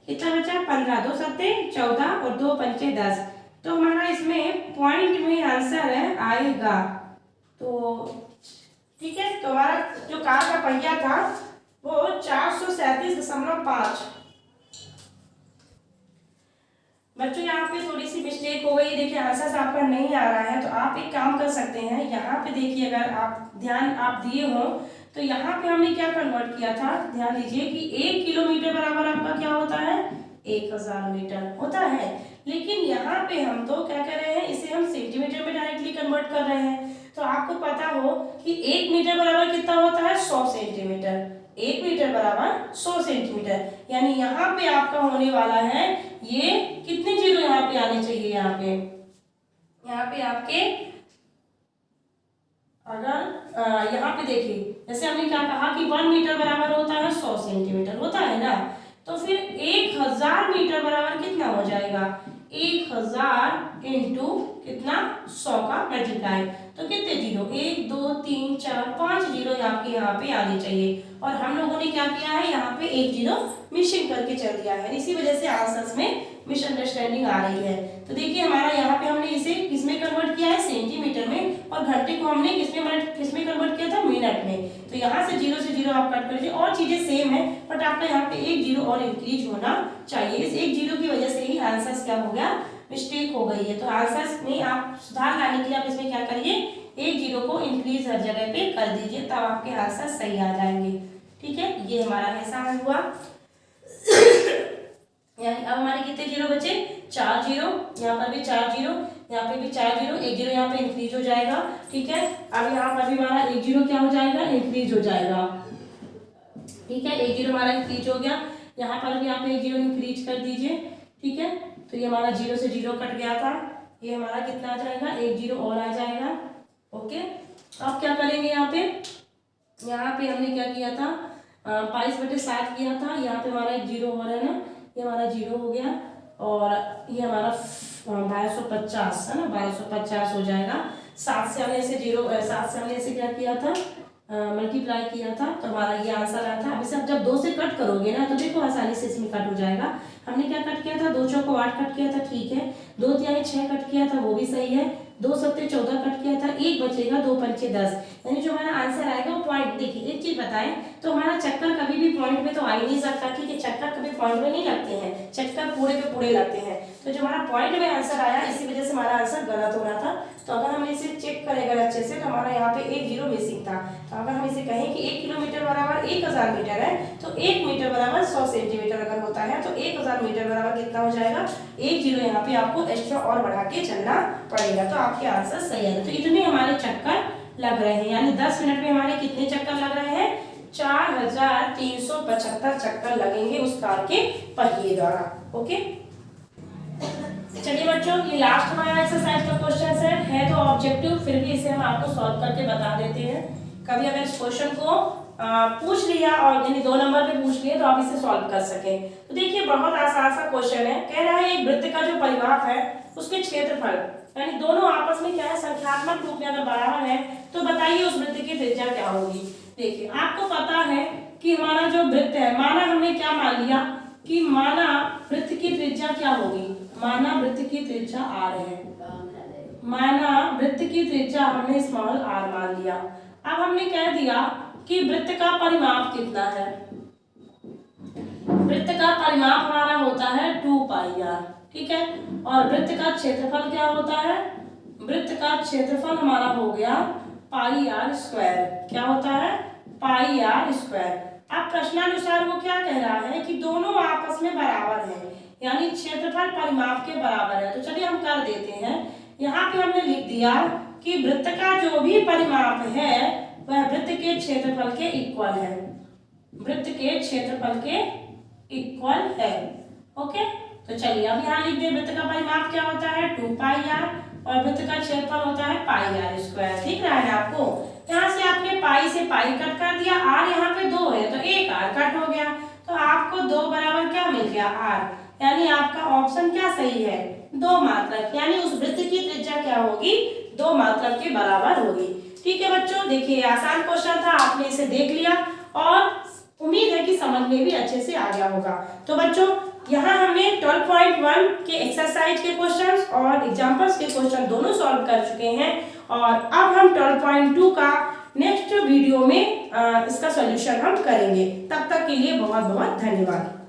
Speaker 1: कितना बचा, 15, 2 सत्ते 14 और 2 पंचे 10, तो हमारा इसमें पॉइंट में आंसर है आएगा, तो ठीक है। तो हमारा जो कार का पहिया था वो 437.5। बच्चों यहाँ पे थोड़ी सी मिस्टेक हो गई, देखिए आंसर आपका नहीं आ रहा है, तो आप एक काम कर सकते हैं, यहाँ पे देखिए अगर आप ध्यान आप दिए हो तो यहाँ पे हमने क्या कन्वर्ट किया था, ध्यान दीजिए कि 1 किलोमीटर बराबर आपका क्या होता है, 1000 मीटर होता है। लेकिन यहाँ पे हम तो क्या कर रहे हैं, इसे हम सेंटीमीटर में डायरेक्टली कन्वर्ट कर रहे हैं। तो आपको पता हो कि 1 मीटर बराबर कितना होता है, 100 सेंटीमीटर, 1 मीटर बराबर 100 सेंटीमीटर, यानी यहाँ पे आपका होने वाला है, ये कितने जीरो यहाँ पे आने चाहिए, यहाँ पे आपके अगर यहाँ पे देखिए, जैसे हमने क्या कहा कि 1 मीटर बराबर होता है 100 सेंटीमीटर होता है ना, तो फिर 1000 मीटर बराबर कितना हो जाएगा, 1000 इंटू कितना, 100 का मल्टीप्लाई, तो कितने जीरो, 1 2 3 4 5 जीरो आपके यहाँ पे आने चाहिए, और हम लोगों ने क्या किया है, यहाँ पे 1 जीरो मिसिंग करके चल दिया है, इसी वजह से आंसर्स में मिसअंडरस्टैंडिंग आ रही है। तो देखिए हमारा यहाँ पे हमने इसे किसमें कन्वर्ट किया है, सेंटीमीटर में, और घंटे को हमने किसमें कन्वर्ट किया था, मिनट में। तो यहाँ से जीरो आप कट कर लीजिए, और चीजें सेम है, बट आपका यहाँ पे एक जीरो और इंक्रीज होना चाहिए। इस एक जीरो की वजह से ही आंसर क्या हो गया, मिस्टेक हो गई है। तो आंसर में आप सुधार लाने के लिए आप इसमें क्या करिए, एक जीरो को इंक्रीज हर जगह पे कर दीजिए, तब आपके आंसर सही आ जाएंगे। ठीक है, ये हमारा ऐसा हुआ। यानी अब हमारे कितने जीरो बचे, 4 जीरो, यहाँ पर भी 4 जीरो, यहाँ पे भी 4 जीरो, एक जीरो यहाँ पे इंक्रीज हो जाएगा। ठीक है, अब यहाँ पर भी हमारा एक जीरो क्या हो जाएगा, इंक्रीज हो जाएगा। ठीक है, एक जीरो हमारा इंक्रीज हो गया, यहाँ पर भी आप एक जीरो इंक्रीज कर दीजिए। ठीक है, तो ये हमारा जीरो से जीरो कट गया था, ये हमारा कितना आ जाएगा, एक जीरो और आ जाएगा। ओके, अब क्या करेंगे, यहाँ पे हमने क्या किया था, 22/7 किया था, यहाँ पे हमारा एक जीरो हो रहा है ना, ये हमारा जीरो हो गया, और ये हमारा 1250 है ना, 1250 हो जाएगा। 7 से हमने इसे क्या किया था, मल्टीप्लाई किया था, तो हमारा ये आंसर आया था। अब इसे जब 2 से कट करोगे ना, तो देखो आसानी से इसमें कट हो जाएगा। हमने क्या कट किया था, 2 चौको 8 कट किया था, ठीक है, 2 तिहाई 6 कट किया था, वो भी सही है, 2 सत्ते 14 कट किया था, 1 बचेगा, 2 पंचे 10, यानी जो हमारा आंसर आएगा वो पॉइंट। देखिए एक चीज बताएं, तो हमारा चक्कर कभी भी पॉइंट में तो आ ही नहीं सकता, ठीक है, चक्कर कभी पॉइंट में नहीं लगते हैं, चक्कर पूरे पे पूरे लगते हैं। तो जो हमारा पॉइंट में आंसर आया, इसी वजह से हमारा आंसर गलत हो रहा था। तो अगर हम इसे चेक करेंगे अच्छे से, तो हमारा यहाँ पे एक जीरो मिसिंग था। तो अगर हम इसे कहें कि 1 किलोमीटर बराबर 1000 मीटर है, तो 1 मीटर बराबर 100 सेंटीमीटर अगर होता है, तो 1000 मीटर बराबर कितना हो जाएगा, एक जीरो यहाँ पे आपको एक्स्ट्रा और बढ़ा के चलना पड़ेगा, तो आपके आंसर सही है। तो इतने हमारे चक्कर लग रहे हैं, यानी 10 मिनट में हमारे कितने चक्कर लग रहे हैं, 4375 चक्कर लगेंगे उस कार के पहिए द्वारा। ओके, चलिए बच्चों, ये लास्ट हमारा एक्सरसाइज का क्वेश्चन है तो ऑब्जेक्टिव, फिर भी इसे हम आपको सॉल्व करके बता देते हैं। कभी अगर इस क्वेश्चन को पूछ लिया, और यानी 2 नंबर पे पूछ लिए, तो आप इसे सॉल्व कर सके। तो देखिए बहुत आसान सा क्वेश्चन है, कह रहा है एक वृत्त का जो परिमाप है उसके क्षेत्रफल, यानी दोनों आपस में क्या है, संख्यात्मक रूप में अगर बराबर है, तो बताइए उस वृत्त की त्रिज्या क्या होगी। देखिए आपको पता है कि हमारा जो वृत्त है, माना हमने क्या मान लिया कि माना वृत्त की त्रिज्या क्या होगी, माना वृत्त की त्रिज्या r है, माना वृत्त की त्रिज्या हमने स्मॉल r मान लिया। अब हमने कह दिया कि वृत्त का परिमाप कितना है, वृत्त का परिमाप हमारा होता है 2πr, ठीक है, और वृत्त का क्षेत्रफल क्या होता है, वृत्त का क्षेत्रफल हमारा हो गया πr², क्या होता है, πr²। अब प्रश्नानुसार वो क्या कह रहा है कि दोनों आपस में बराबर हैं, यानी क्षेत्रफल परिमाप के बराबर है। तो चलिए हम कर देते हैं, यहाँ पे हमने लिख दिया कि वृत्त का जो भी परिमाप है वह वृत्त के क्षेत्रफल के इक्वल है, वृत्त के क्षेत्रफल के इक्वल है। ओके, तो चलिए अब यहाँ लिख दे, वृत्त का परिमाप क्या होता है 2πr, और वृत्त का क्षेत्रफल होता है πr²। ठीक रहा है आपको, यहाँ से आपने पाई से पाई कट कर दिया, r यहाँ पे 2 है तो एक r कट हो गया, तो आपको 2 बराबर क्या मिल गया, r, यानी आपका ऑप्शन क्या सही है, 2 मात्रक, यानी उस वृत्त की त्रिज्या क्या होगी, 2 मात्रक के बराबर होगी। ठीक है बच्चों, देखिए आसान क्वेश्चन था, आपने इसे देख लिया और उम्मीद है कि समझ में भी अच्छे से आ गया होगा। तो बच्चों यहाँ हमने 12.1 के एक्सरसाइज के क्वेश्चंस और एग्जांपल्स के क्वेश्चन दोनों सॉल्व कर चुके हैं, और अब हम 12.2 का नेक्स्ट वीडियो में इसका सॉल्यूशन हम करेंगे। तब तक के लिए बहुत बहुत धन्यवाद।